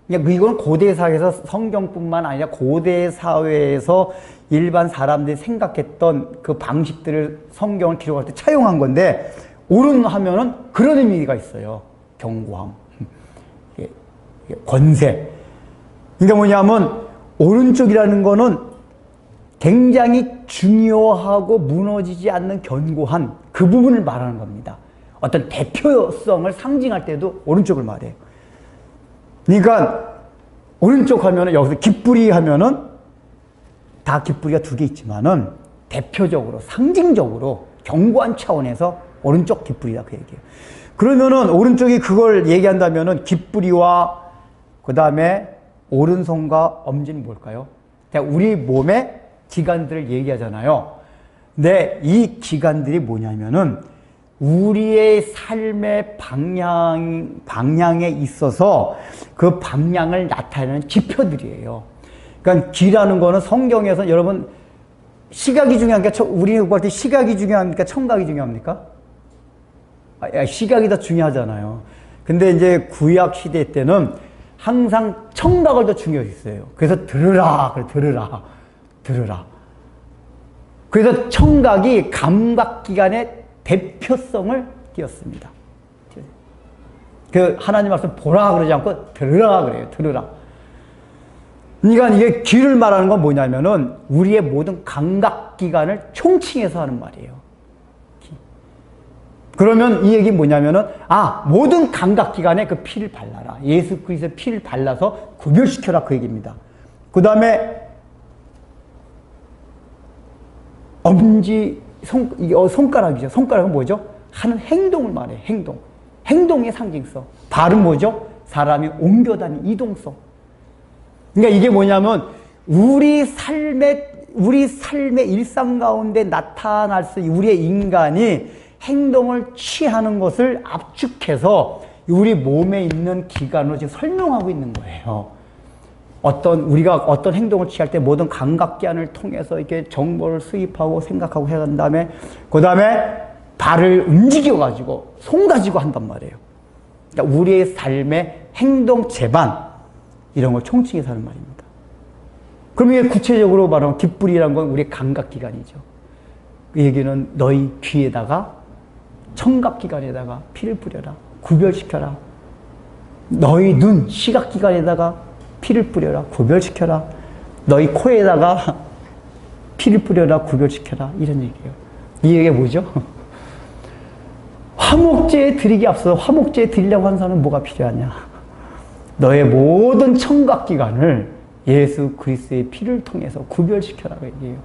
그러니까 이건 고대 사회에서, 성경뿐만 아니라 고대 사회에서 일반 사람들이 생각했던 그 방식들을 성경을 기록할 때 차용한 건데, 오른 하면은 그런 의미가 있어요. 견고함, 권세. 그러니까 뭐냐면 오른쪽이라는 거는 굉장히 중요하고 무너지지 않는 견고한 그 부분을 말하는 겁니다. 어떤 대표성을 상징할 때도 오른쪽을 말해요. 그러니까 오른쪽 하면은, 여기서 깃뿌리 하면은 다 깃뿌리가 두 개 있지만은 대표적으로 상징적으로 견고한 차원에서 오른쪽 깃뿌리다 그 얘기예요. 그러면은 오른쪽이 그걸 얘기한다면은 깃뿌리와 그 다음에 오른손과 엄지는 뭘까요? 우리 몸의 기관들을 얘기하잖아요. 근데 이 기관들이 뭐냐면은 우리의 삶의 방향에 있어서 그 방향을 나타내는 지표들이에요. 그러니까 귀라는 거는 성경에서 여러분, 시각이 중요합니까? 우리 공부할 때 시각이 중요합니까? 청각이 중요합니까? 시각이 더 중요하잖아요. 근데 이제 구약 시대 때는 항상 청각을 더 중요했어요. 그래서 들으라. 그래서 청각이 감각기관의 대표성을 띄었습니다. 그 하나님 말씀 보라 그러지 않고 들으라 그래요. 들으라. 그러니까 이게 귀를 말하는 건 뭐냐면은 우리의 모든 감각기관을 총칭해서 하는 말이에요. 그러면 이 얘기는 뭐냐면은, 모든 감각기관에 그 피를 발라라. 예수 그리스도의 피를 발라서 구별시켜라. 그 얘기입니다. 그 다음에 엄지, 손가락이죠. 손가락은 뭐죠? 하는 행동을 말해요. 행동의 상징성. 발은 뭐죠? 사람이 옮겨다니는 이동성. 그러니까 이게 뭐냐면 우리 삶의 일상 가운데 나타날 수 있는 우리의 인간이 행동을 취하는 것을 압축해서 우리 몸에 있는 기관으로 지금 설명하고 있는 거예요. 우리가 어떤 행동을 취할 때 모든 감각기관을 통해서 이렇게 정보를 수입하고 생각하고 해야 한 다음에, 그 다음에 발을 움직여가지고, 손 가지고 한단 말이에요. 그러니까 우리의 삶의 행동 제반, 이런 걸 총칭해서 하는 말입니다. 그럼 이게 구체적으로 말하면 깃뿌리라는 건 우리의 감각기관이죠. 그 얘기는 너희 귀에다가, 청각기관에다가 피를 뿌려라. 구별시켜라. 너희 눈, 시각기관에다가 피를 뿌려라. 구별시켜라. 너희 코에다가 피를 뿌려라. 구별시켜라. 이런 얘기예요. 이 얘기가 뭐죠? 화목제에 드리기 앞서 화목제에 드리려고 하는 사람은 뭐가 필요하냐? 너의 모든 청각기관을 예수 그리스도의 피를 통해서 구별시켜라. 그 얘기예요.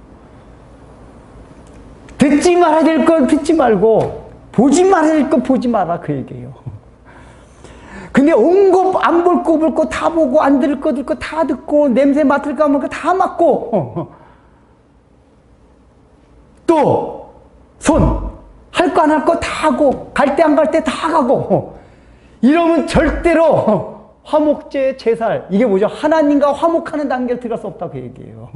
듣지 말아야 될 걸 듣지 말고, 보지 말아야 될 거 보지 마라. 그 얘기예요. 근데 온 거 안 볼 거 볼 거 다 보고, 안 들을 거 듣고 다 듣고, 냄새 맡을 거 맡을 거 다 맡고, 또 손 할 거 안 할 거 다 하고, 갈 때 안 갈 때 다 가고, 이러면 절대로 화목제 제살, 이게 뭐죠? 하나님과 화목하는 단계를 들어갈 수 없다. 그 얘기예요.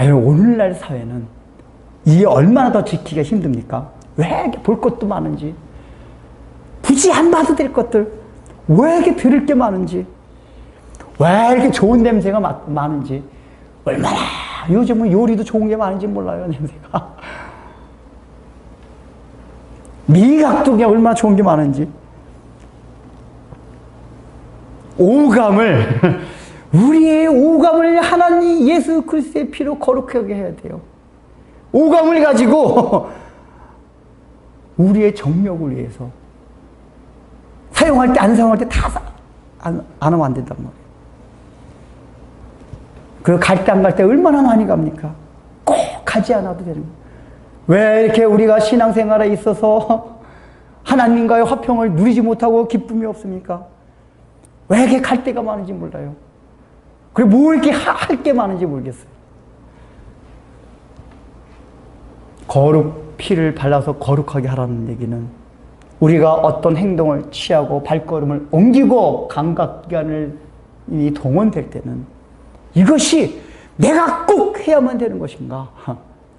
오늘날 사회는 이게 얼마나 더 지키기가 힘듭니까? 왜 이렇게 볼 것도 많은지, 굳이 안 봐도 될 것들, 왜 이렇게 들을 게 많은지, 왜 이렇게 좋은 냄새가 많은지, 얼마나 요즘은 요리도 좋은 게 많은지 몰라요, 냄새가. 미각도 그냥 얼마나 좋은 게 많은지. 오감을 우리의 오감을 하나님 예수 그리스도의 피로 거룩하게 해야 돼요. 오감을 가지고 우리의 정력을 위해서 사용할 때 안 사용할 때 다 안 하면 안 된단 말이에요. 그리고 갈 때 안 갈 때 얼마나 많이 갑니까? 꼭 가지 않아도 되는 거예요. 왜 이렇게 우리가 신앙생활에 있어서 하나님과의 화평을 누리지 못하고 기쁨이 없습니까? 왜 이렇게 갈 데가 많은지 몰라요. 그리고 뭐 이렇게 할 게 많은지 모르겠어요. 거룩 피를 발라서 거룩하게 하라는 얘기는 우리가 어떤 행동을 취하고 발걸음을 옮기고 감각기관을 동원될 때는 이것이 내가 꼭 해야만 되는 것인가?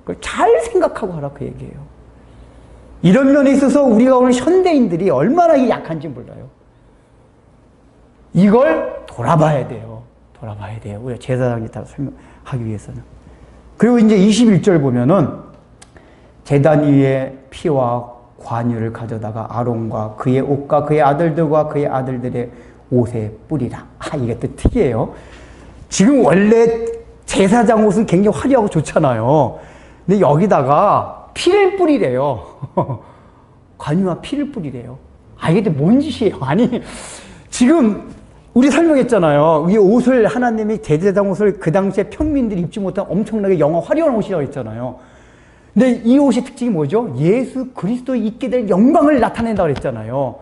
그걸 잘 생각하고 하라 그 얘기예요. 이런 면에 있어서 우리가 오늘 현대인들이 얼마나 약한지 몰라요. 이걸 돌아봐야 돼요. 돌아봐야 돼요. 우리가 제사장에 따라 설명하기 위해서는. 그리고 이제 21절 보면은 제단 위에 피와 관유를 가져다가 아론과 그의 옷과 그의 아들들과 그의 아들들의 옷에 뿌리라. 이게 또 특이해요. 지금 원래 제사장 옷은 굉장히 화려하고 좋잖아요. 근데 여기다가 피를 뿌리래요. 관유와 피를 뿌리래요. 이게 또 뭔 짓이에요? 아니, 지금 우리 설명했잖아요. 이 옷을 하나님이 제사장 옷을 그 당시에 평민들이 입지 못한 엄청나게 화려한 옷이라고 했잖아요. 근데 이 옷의 특징이 뭐죠? 예수 그리스도에 있게 될 영광을 나타낸다고 했잖아요.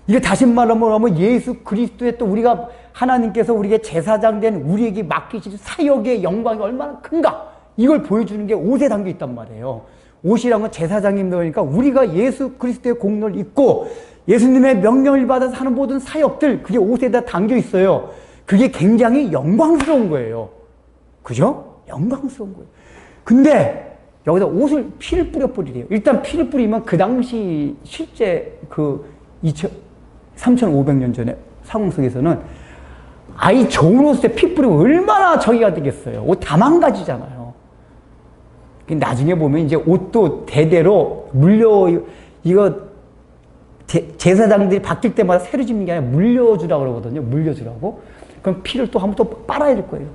이게 다시 말하면 예수 그리스도의 또 우리가 하나님께서 우리에게 제사장 된 우리에게 맡기신 사역의 영광이 얼마나 큰가 이걸 보여주는 게 옷에 담겨 있단 말이에요. 옷이란 건 제사장님들이니까 우리가 예수 그리스도의 공로를 입고 예수님의 명령을 받아서 하는 모든 사역들 그게 옷에다 담겨 있어요. 그게 굉장히 영광스러운 거예요. 그죠? 영광스러운 거예요. 근데 여기다 옷을 피를 뿌리래요. 일단 피를 뿌리면 그 당시 실제 그 3,500년 전에 상황 속에서는 아이 좋은 옷에 피 뿌리면 얼마나 저기가 되겠어요. 옷 다 망가지잖아요. 나중에 보면 이제 옷도 대대로 이거 제사장들이 바뀔 때마다 새로 짓는 게 아니라 물려주라고 그러거든요. 물려주라고. 그럼 피를 또 한 번 또 빨아야 될 거예요.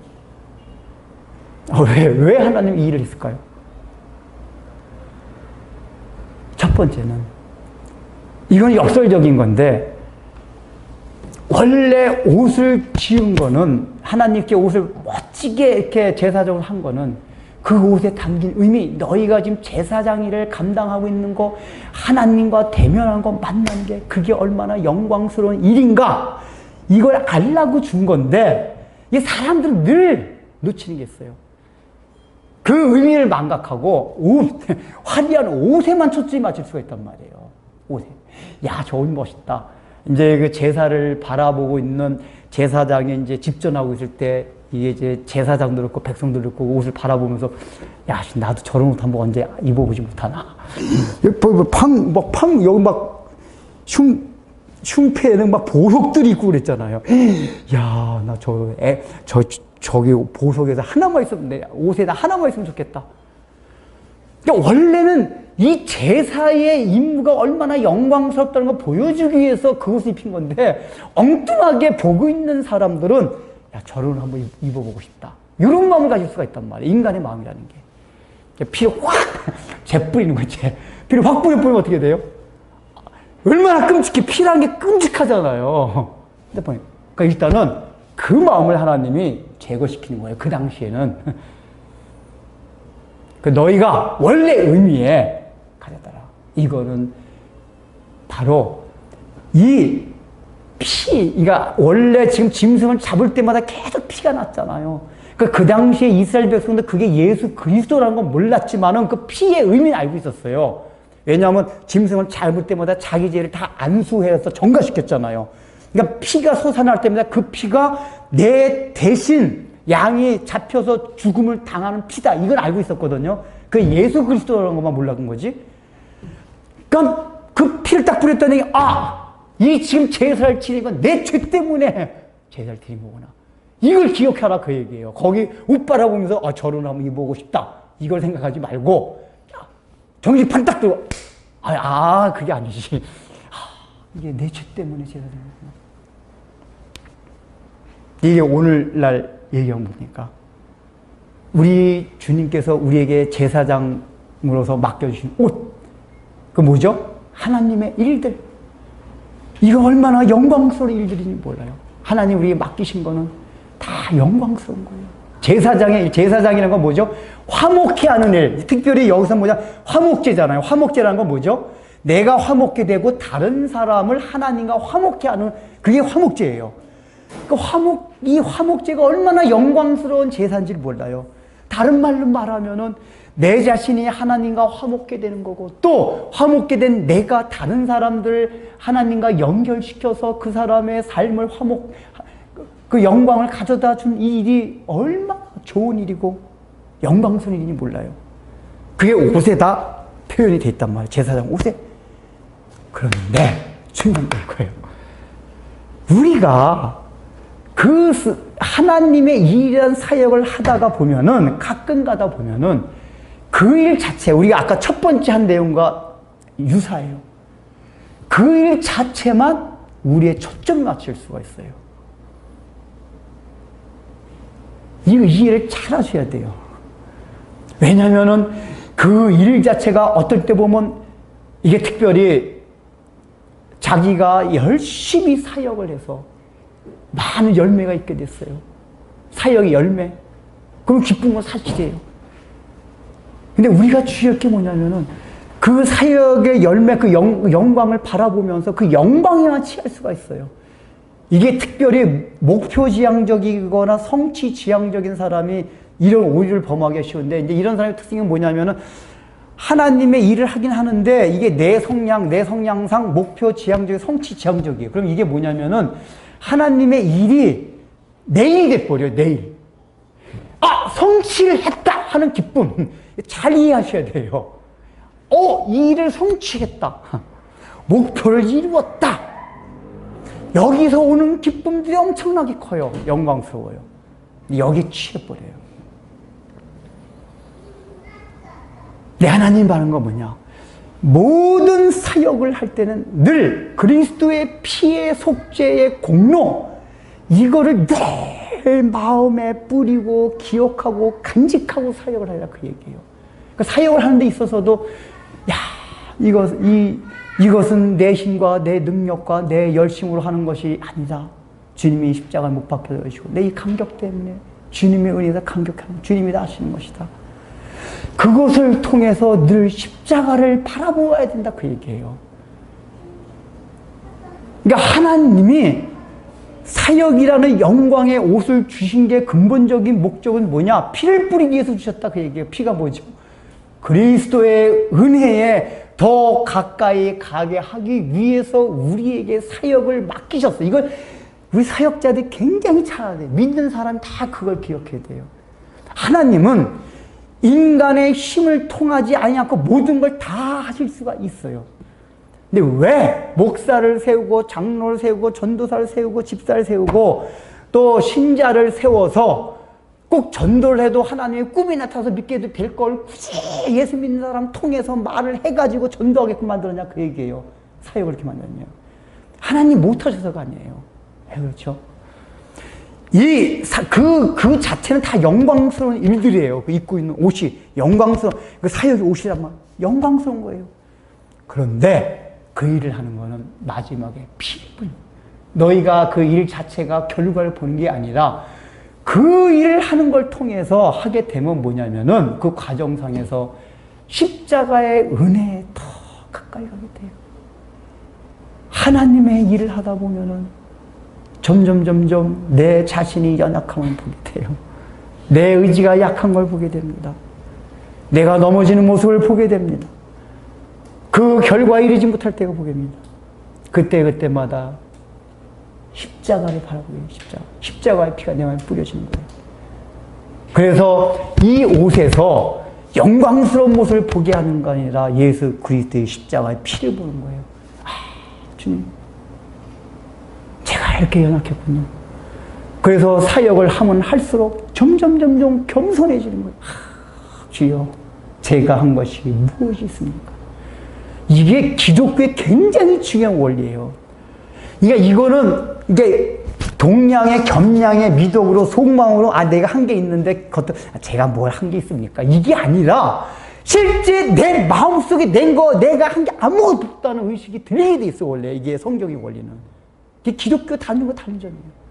왜 하나님이 이 일을 했을까요? 첫 번째는 이건 역설적인 건데 원래 옷을 지은 거는 하나님께 옷을 멋지게 이렇게 제사장을 한 거는 그 옷에 담긴 의미 너희가 지금 제사장 일을 감당하고 있는 거 하나님과 대면한 거 만난 게 그게 얼마나 영광스러운 일인가 이걸 알라고 준 건데 이 사람들은 늘 놓치는 게 있어요. 그 의미를 망각하고 화려한 옷에만 초점이 맞출 수가 있단 말이에요. 옷에. 야, 저 옷 멋있다. 이제 그 제사를 바라보고 있는 제사장이 이제 집전하고 있을 때 이게 이제 제사장도 그렇고 백성도 그렇고 옷을 바라보면서 야, 나도 저런 옷 한번 언제 입어보지 못하나. 여기 막 흉패에는 막 보석들이 있고 그랬잖아요. 야, 나 저기 보석에서 하나만 있으면 내 옷에다 하나만 있으면 좋겠다. 그러니까 원래는 이 제사의 임무가 얼마나 영광스럽다는 걸 보여주기 위해서 그 옷을 입힌 건데 엉뚱하게 보고 있는 사람들은 야, 저런 옷 한번 입어보고 싶다. 이런 마음을 가질 수가 있단 말이에요. 인간의 마음이라는 게. 피를 확 재뿌리는 거지. 피를 확 뿌리면 어떻게 돼요? 얼마나 끔찍해. 피라는 게 끔찍하잖아요. 그러니까 일단은 그 마음을 하나님이 제거시키는 거예요. 그 당시에는. 너희가 원래 의미에 가져다라. 이거는 바로 이 피가 원래 지금 짐승을 잡을 때마다 계속 피가 났잖아요. 그 당시에 이스라엘 백성들 그게 예수 그리스도라는 건 몰랐지만은 그 피의 의미는 알고 있었어요. 왜냐하면 짐승을 잡을 때마다 자기 죄를 다 안수해서 정가시켰잖아요. 그러니까 피가 솟아날 때마다 그 피가 내 대신 양이 잡혀서 죽음을 당하는 피다. 이걸 알고 있었거든요. 그 예수 그리스도라는 것만 몰랐던 거지. 그러니까 그 피를 딱 뿌렸더니 이 지금 제사를 치는 건 내 죄 때문에 제사를 드린 거구나. 이걸 기억하라 그 얘기예요. 거기 옷 바라보면서 저런 옷 한번 입어보고 싶다. 이걸 생각하지 말고 정신 판딱 들고 그게 아니지. 이게 내 죄 때문에 제사를 드린 거구나. 이게 오늘날 얘기한 겁니까? 우리 주님께서 우리에게 제사장으로서 맡겨주신 옷, 그 뭐죠? 하나님의 일들. 이거 얼마나 영광스러운 일들인지 몰라요. 하나님 우리에게 맡기신 거는 다 영광스러운 거예요. 제사장이라는 건 뭐죠? 화목케 하는 일. 특별히 여기서 뭐냐? 화목제잖아요. 화목제라는 건 뭐죠? 내가 화목게 되고 다른 사람을 하나님과 화목케 하는, 그게 화목제예요. 이 화목제가 얼마나 영광스러운 제사인지를 몰라요. 다른 말로 말하면은 내 자신이 하나님과 화목게 되는 거고, 또 화목게 된 내가 다른 사람들 하나님과 연결시켜서 그 사람의 삶을 그 영광을 가져다 준 이 일이 얼마나 좋은 일이고 영광스러운 일인지 몰라요. 그게 옷에 다 표현이 돼 있단 말이에요. 제사장 옷에. 그런데 중요한 거예요. 우리가 그 하나님의 일이라는 사역을 하다가 보면은, 가끔 가다 보면은 그 일 자체, 우리가 아까 첫 번째 한 내용과 유사해요. 그 일 자체만 우리의 초점을 맞출 수가 있어요. 이 이해를 잘 하셔야 돼요. 왜냐면은 그 일 자체가 어떨 때 보면 이게 특별히 자기가 열심히 사역을 해서 많은 열매가 있게 됐어요. 사역의 열매. 그럼 기쁜 건 사실이에요. 근데 우리가 주의할 게 뭐냐면은 그 사역의 열매, 그 영광을 바라보면서 그 영광에만 취할 수가 있어요. 이게 특별히 목표지향적이거나 성취지향적인 사람이 이런 오류를 범하기 쉬운데, 이제 이런 사람의 특징이 뭐냐면은 하나님의 일을 하긴 하는데 이게 내 성향상 목표지향적이고 성취지향적이에요. 그럼 이게 뭐냐면은 하나님의 일이 내 일이 돼버려요, 내 일. 성취를 했다 하는 기쁨. 잘 이해하셔야 돼요. 이 일을 성취했다. 목표를 이루었다. 여기서 오는 기쁨들이 엄청나게 커요. 영광스러워요. 여기 취해버려요. 내 하나님 바라는 건 뭐냐? 모든 사역을 할 때는 늘 그리스도의 피의 속죄의 공로, 이거를 늘 마음에 뿌리고 기억하고 간직하고 사역을 하라, 그 얘기예요. 그러니까 사역을 하는 데 있어서도 이것은 내 힘과 내 능력과 내 열심으로 하는 것이 아니다. 주님이 십자가를 못 박혀 주시고 내 이 감격 때문에 주님의 은혜에서 감격하는, 주님이 다 하시는 것이다. 그것을 통해서 늘 십자가를 바라보아야 된다, 그 얘기예요. 그러니까 하나님이 사역이라는 영광의 옷을 주신 게 근본적인 목적은 뭐냐? 피를 뿌리기 위해서 주셨다, 그 얘기예요. 피가 뭐죠? 그리스도의 은혜에 더 가까이 가게 하기 위해서 우리에게 사역을 맡기셨어요. 이걸 우리 사역자들이 굉장히 잘 알아야 돼요. 믿는 사람이 다 그걸 기억해야 돼요. 하나님은 인간의 힘을 통하지 않고 모든 걸 다 하실 수가 있어요. 근데 왜 목사를 세우고 장로를 세우고 전도사를 세우고 집사를 세우고 또 신자를 세워서 꼭 전도를 해도 하나님의 꿈이 나타나서 믿게 될 걸 굳이 예수 믿는 사람 통해서 말을 해가지고 전도하게끔 만들었냐, 그 얘기예요. 사역을 이렇게 만들었냐. 하나님 못하셔서가 아니에요. 왜 그렇죠? 그 자체는 다 영광스러운 일들이에요. 그 입고 있는 옷이 영광스러운, 그 사역의 옷이란 말, 영광스러운 거예요. 그런데 그 일을 하는 거는 마지막에 피뿐. 너희가 그 일 자체가 결과를 보는 게 아니라 그 일을 하는 걸 통해서 하게 되면 뭐냐면은 그 과정상에서 십자가의 은혜에 더 가까이 가게 돼요. 하나님의 일을 하다 보면은 점점 내 자신이 연약함을 보게 돼요. 내 의지가 약한 걸 보게 됩니다. 내가 넘어지는 모습을 보게 됩니다. 그 결과에 이르지 못할 때가 보게 됩니다. 그때마다 십자가를 바라보게 돼요. 십자가의 피가 내 마음에 뿌려지는 거예요. 그래서 이 옷에서 영광스러운 모습을 보게 하는 거 아니라 예수 그리스도의 십자가의 피를 보는 거예요. 주님, 제가 이렇게 연약했군요. 그래서 사역을 하면 할수록 점점 겸손해지는 거예요. 주여, 제가 한 것이 무엇이 있습니까? 이게 기독교의 굉장히 중요한 원리예요. 그러니까 이거는 이게 동량의 겸량의 미덕으로 속마음으로 내가 한 게 있는데 그것도 제가 뭘 한 게 있습니까? 이게 아니라 실제 내 마음속에 내가 한 게 아무것도 없다는 의식이 들리게 돼 있어. 원래 이게 성경의 원리는. 이게 기독교 다른 거 다른 점이에요.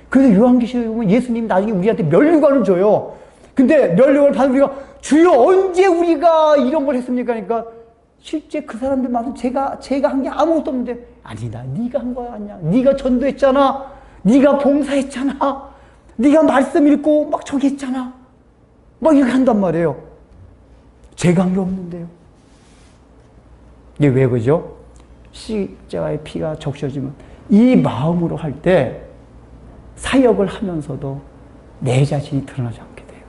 그래서 요한계시록에 보면 예수님이 나중에 우리한테 면류관을 줘요. 근데 면류관을 받은 우리가 주여 언제 우리가 이런 걸 했습니까? 그러니까 실제 그 사람들 마음 제가 한 게 아무것도 없는데 아니다. 네가 한 거야 아니야. 네가 전도했잖아. 네가 봉사했잖아. 네가 말씀 읽고 막 저기 했잖아. 막 이렇게 한단 말이에요. 제가 한 게 없는데요. 이게 왜 그죠? 십자가의 피가 적셔지면 이 마음으로 할 때 사역을 하면서도 내 자신이 드러나지 않게 돼요.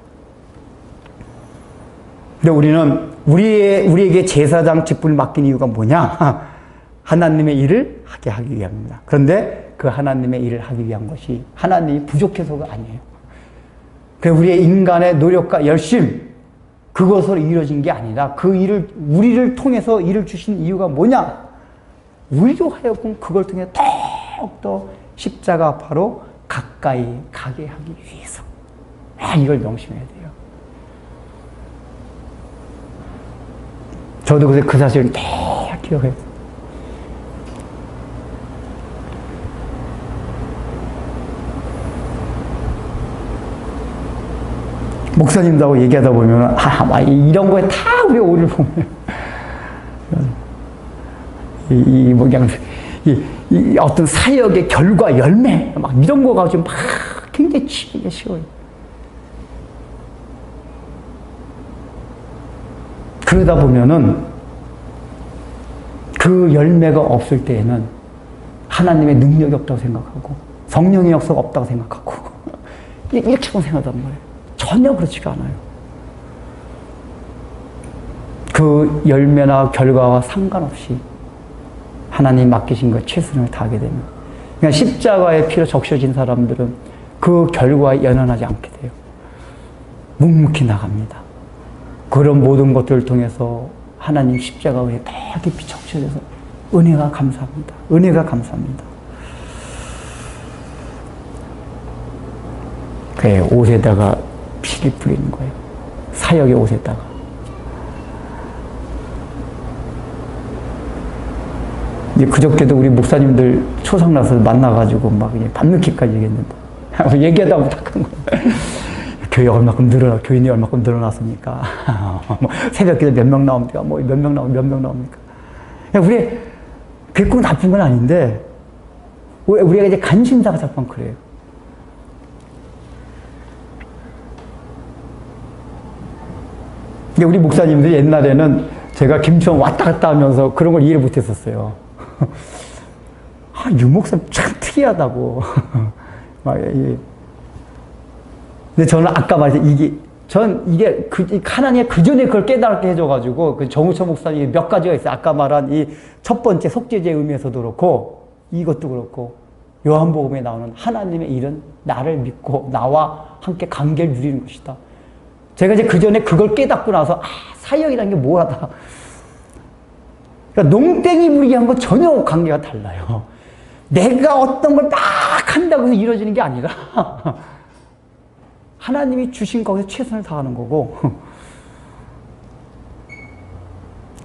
근데 우리는 우리에게 제사장 직분을 맡긴 이유가 뭐냐? 하나님의 일을 하게 하기 위함입니다. 그런데 그 하나님의 일을 하기 위한 것이 하나님이 부족해서가 아니에요. 우리의 인간의 노력과 열심, 그것으로 이루어진 게 아니라 그 일을, 우리를 통해서 일을 주신 이유가 뭐냐? 우리로 하여금 그걸 통해 더욱더 십자가 앞으로 가까이 가게 하기 위해서. 이걸 명심해야 돼요. 저도 그 사실을 다 기억해요. 목사님하고 얘기하다 보면, 이런 거에 다 우리가 오를 보면, 어떤 사역의 결과, 열매, 막 이런 거 가지고 막 굉장히 치기가 쉬워요. 그러다 보면은 그 열매가 없을 때에는 하나님의 능력이 없다고 생각하고, 성령의 역사가 없다고 생각하고, 이렇게 생각하단 말이에요. 전혀 그렇지가 않아요. 그 열매나 결과와 상관없이 하나님 맡기신 것 최선을 다하게 되면, 그러니까 십자가의 피로 적셔진 사람들은 그 결과에 연연하지 않게 돼요. 묵묵히 나갑니다. 그런 모든 것들을 통해서 하나님 십자가 위에 더 깊이 적셔져서 은혜가 감사합니다. 은혜가 감사합니다. 그래, 옷에다가 피를 뿌리는 거예요. 사역의 옷에다가. 이제 그저께도 우리 목사님들 초상나서 만나가지고 막 밤늦게까지 얘기했는데, 얘기하다 보면 탁한 거예요. 교회 얼마큼 교인이 얼마큼 늘어났습니까? 새벽기도 몇 명 나옵니까? 몇 명 나옵니까? 우리 뵙고 나쁜 건 아닌데, 우리가 이제 관심사가 자꾸 그래요. 우리 목사님들이 옛날에는 제가 김천 왔다 갔다 하면서 그런 걸 이해를 못 했었어요. 유 목사님 참 특이하다고. 근데 저는 아까 말했듯이 이게 하나님이 그 전에 그걸 깨닫게 해줘가지고, 그 정우철 목사님이 몇 가지가 있어요. 아까 말한 이 첫 번째 속죄제 의미에서도 그렇고, 이것도 그렇고, 요한복음에 나오는 하나님의 일은 나를 믿고 나와 함께 관계를 누리는 것이다. 제가 이제 그 전에 그걸 깨닫고 나서, 사역이라는 게 뭐하다. 그러니까 농땡이 부리기 한 건 전혀 관계가 달라요. 내가 어떤 걸 막 한다고 해서 이루어지는 게 아니라, 하나님이 주신 거기서 최선을 다하는 거고,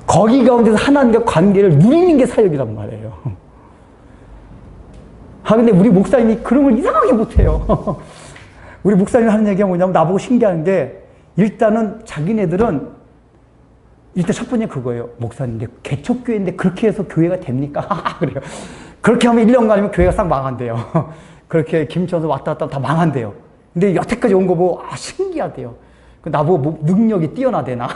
거기 가운데서 하나님과 관계를 누리는 게 사역이란 말이에요. 근데 우리 목사님이 그런 걸 이상하게 못해요. 우리 목사님 하는 얘기가 뭐냐면, 나보고 신기한 게, 일단은 자기네들은, 일단 첫 번째 그거예요. 목사님, 개척교회인데 그렇게 해서 교회가 됩니까? 그래요. 그렇게 하면 1년간이면 교회가 싹 망한대요. 그렇게 김천에서 왔다 갔다 하면 다 망한대요. 근데 여태까지 온 거 보고, 신기하대요. 나보고 능력이 뛰어나대나?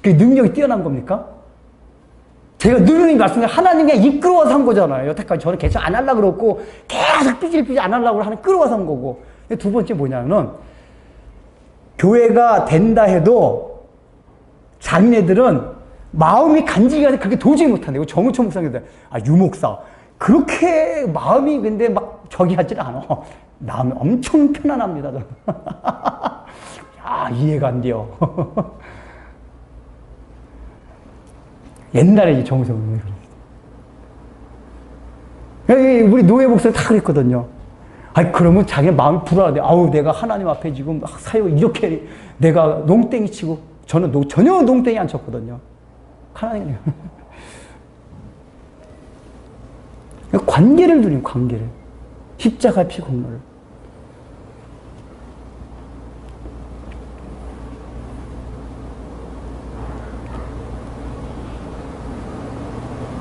그게 능력이 뛰어난 겁니까? 제가 늘 말씀드린 하나님이 이끌어와서 한 거잖아요. 여태까지 저는 개척 안 하려고 그랬고, 계속 삐질삐질 안 하려고 하는 끌어와서 한 거고. 두 번째 뭐냐면은, 교회가 된다 해도, 자기네들은 마음이 간직이 그렇게 도저히 못한대요. 정우철 목사님들, 유목사. 그렇게 마음이 근데 막 저기 하질 않아. 마음이 엄청 편안합니다. 이해가 안 돼요. 옛날에 정우철 목사님. 우리 노예 목사님 다 그랬거든요. 아니, 그러면 자기 마음이 불안하대. 아우, 내가 하나님 앞에 지금 사역을 이렇게 내가 농땡이 치고, 저는 전혀 농땡이 안 쳤거든요. 하나님. 관계를 누린 관계를. 십자가의 피 공로를.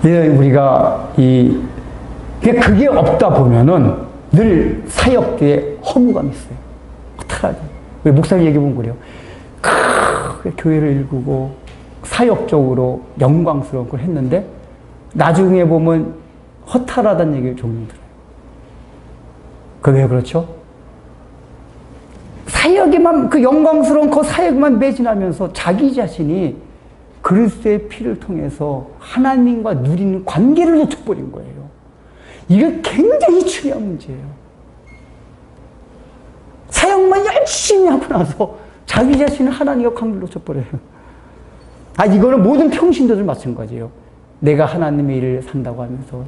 우리가 그게 없다 보면은 늘 사역에 허무감이 있어요. 어떡하지? 우리 목사님 얘기해보면 그래요. 교회를 일구고 사역적으로 영광스러운 걸 했는데 나중에 보면 허탈하다는 얘기를 종종 들어요. 그게 왜 그렇죠? 사역에만, 그 영광스러운 그 사역에만 매진하면서 자기 자신이 그리스도의 피를 통해서 하나님과 누리는 관계를 놓쳐버린 거예요. 이게 굉장히 중요한 문제예요. 사역만 열심히 하고 나서 자기 자신은 하나님과 관계를 놓쳐버려요. 이거는 모든 평신도들 마찬가지예요. 내가 하나님의 일을 산다고 하면서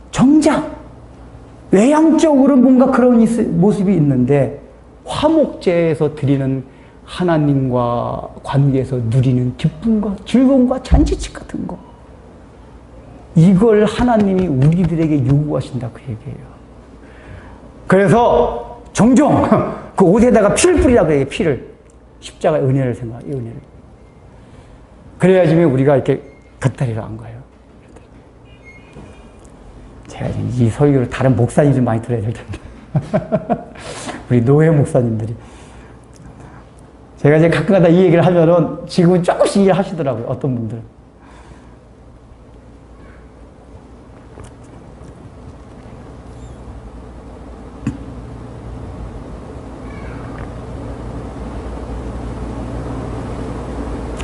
정작 외향적으로 뭔가 그런 모습이 있는데 화목제에서 드리는 하나님과 관계에서 누리는 기쁨과 즐거움과 잔치집 같은 거, 이걸 하나님이 우리들에게 요구하신다 그 얘기예요. 그래서 종종 그 옷에다가 피를 뿌리라고 해요. 피를. 십자가의 은혜를 생각해요. 이 은혜를. 그래야지 우리가 이렇게 곁다리로 안 가요. 제가 이 설교를 다른 목사님이 좀 많이 들어야 될 텐데. 우리 노예 목사님들이. 제가 이제 가끔가다 이 얘기를 하면은 지금은 조금씩 이해를 하시더라고요. 어떤 분들.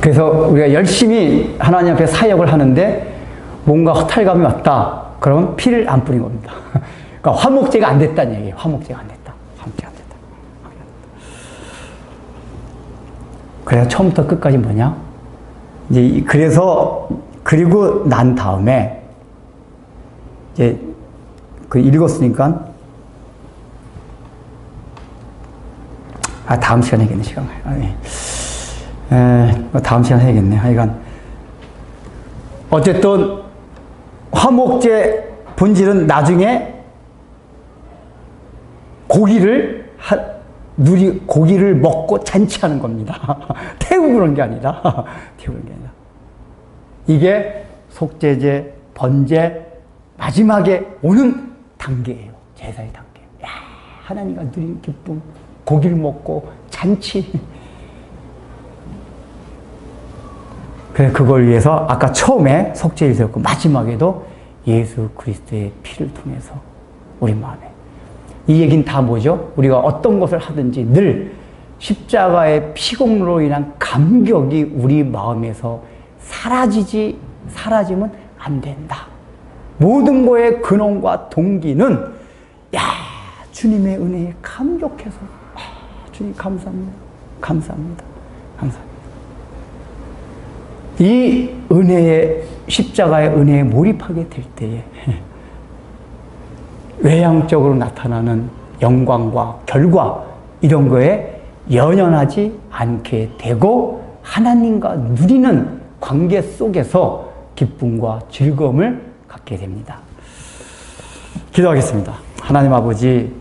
그래서 우리가 열심히 하나님 앞에 사역을 하는데 뭔가 허탈감이 왔다. 그러면 피를 안 뿌린 겁니다. 그러니까 화목제가 안 됐다는 얘기예요. 화목제가 안 됐다. 화목제가 안 됐다. 그래서 처음부터 끝까지 뭐냐? 이제 그래서 그리고 난 다음에 이제 그 읽었으니까 다음 시간에 해야겠네. 시간. 다음 시간에 해야겠네. 하여간 어쨌든 화목제 본질은 나중에 고기를 먹고 잔치하는 겁니다. 태우고 그런 게 아니라. 태우는 게 아니라. 이게 속죄제, 번제, 마지막에 오는 단계예요. 제사의 단계. 야, 하나님과 누린 기쁨, 고기를 먹고 잔치. 그래서 그걸 위해서 아까 처음에 속죄를 세웠고 마지막에도 예수 그리스도의 피를 통해서 우리 마음에. 이 얘기는 다 뭐죠? 우리가 어떤 것을 하든지 늘 십자가의 피공로로 인한 감격이 우리 마음에서 사라지면 안 된다. 모든 거의 근원과 동기는 주님의 은혜에 감격해서 주님 감사합니다. 감사합니다. 감사합니다. 이 은혜의 십자가의 은혜에 몰입하게 될 때에 외향적으로 나타나는 영광과 결과 이런 거에 연연하지 않게 되고 하나님과 누리는 관계 속에서 기쁨과 즐거움을 갖게 됩니다. 기도하겠습니다. 하나님 아버지,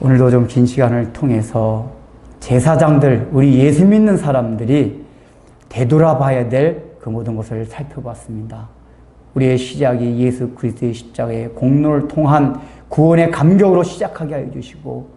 오늘도 좀 긴 시간을 통해서 제사장들, 우리 예수 믿는 사람들이 되돌아봐야 될 그 모든 것을 살펴봤습니다. 우리의 시작이 예수 그리스도의 십자가의 공로를 통한 구원의 감격으로 시작하게 하여 주시고,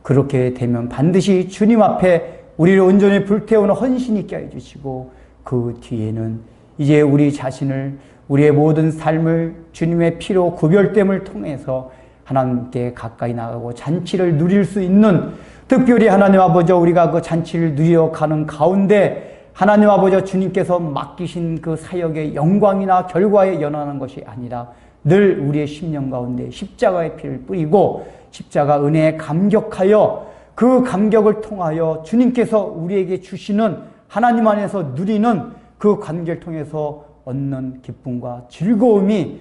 그렇게 되면 반드시 주님 앞에 우리를 온전히 불태우는 헌신이 있게 하여 주시고, 그 뒤에는 이제 우리 자신을, 우리의 모든 삶을 주님의 피로 구별됨을 통해서 하나님께 가까이 나가고 잔치를 누릴 수 있는, 특별히 하나님 아버지, 우리가 그 잔치를 누려 가는 가운데 하나님 아버지 주님께서 맡기신 그 사역의 영광이나 결과에 연연하는 것이 아니라 늘 우리의 심령 가운데 십자가의 피를 뿌리고 십자가 은혜에 감격하여 그 감격을 통하여 주님께서 우리에게 주시는 하나님 안에서 누리는 그 관계를 통해서 얻는 기쁨과 즐거움이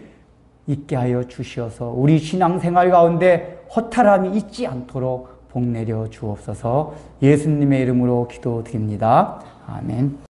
있게 하여 주시어서 우리 신앙생활 가운데 허탈함이 있지 않도록 복 내려 주옵소서. 예수님의 이름으로 기도드립니다. 아멘.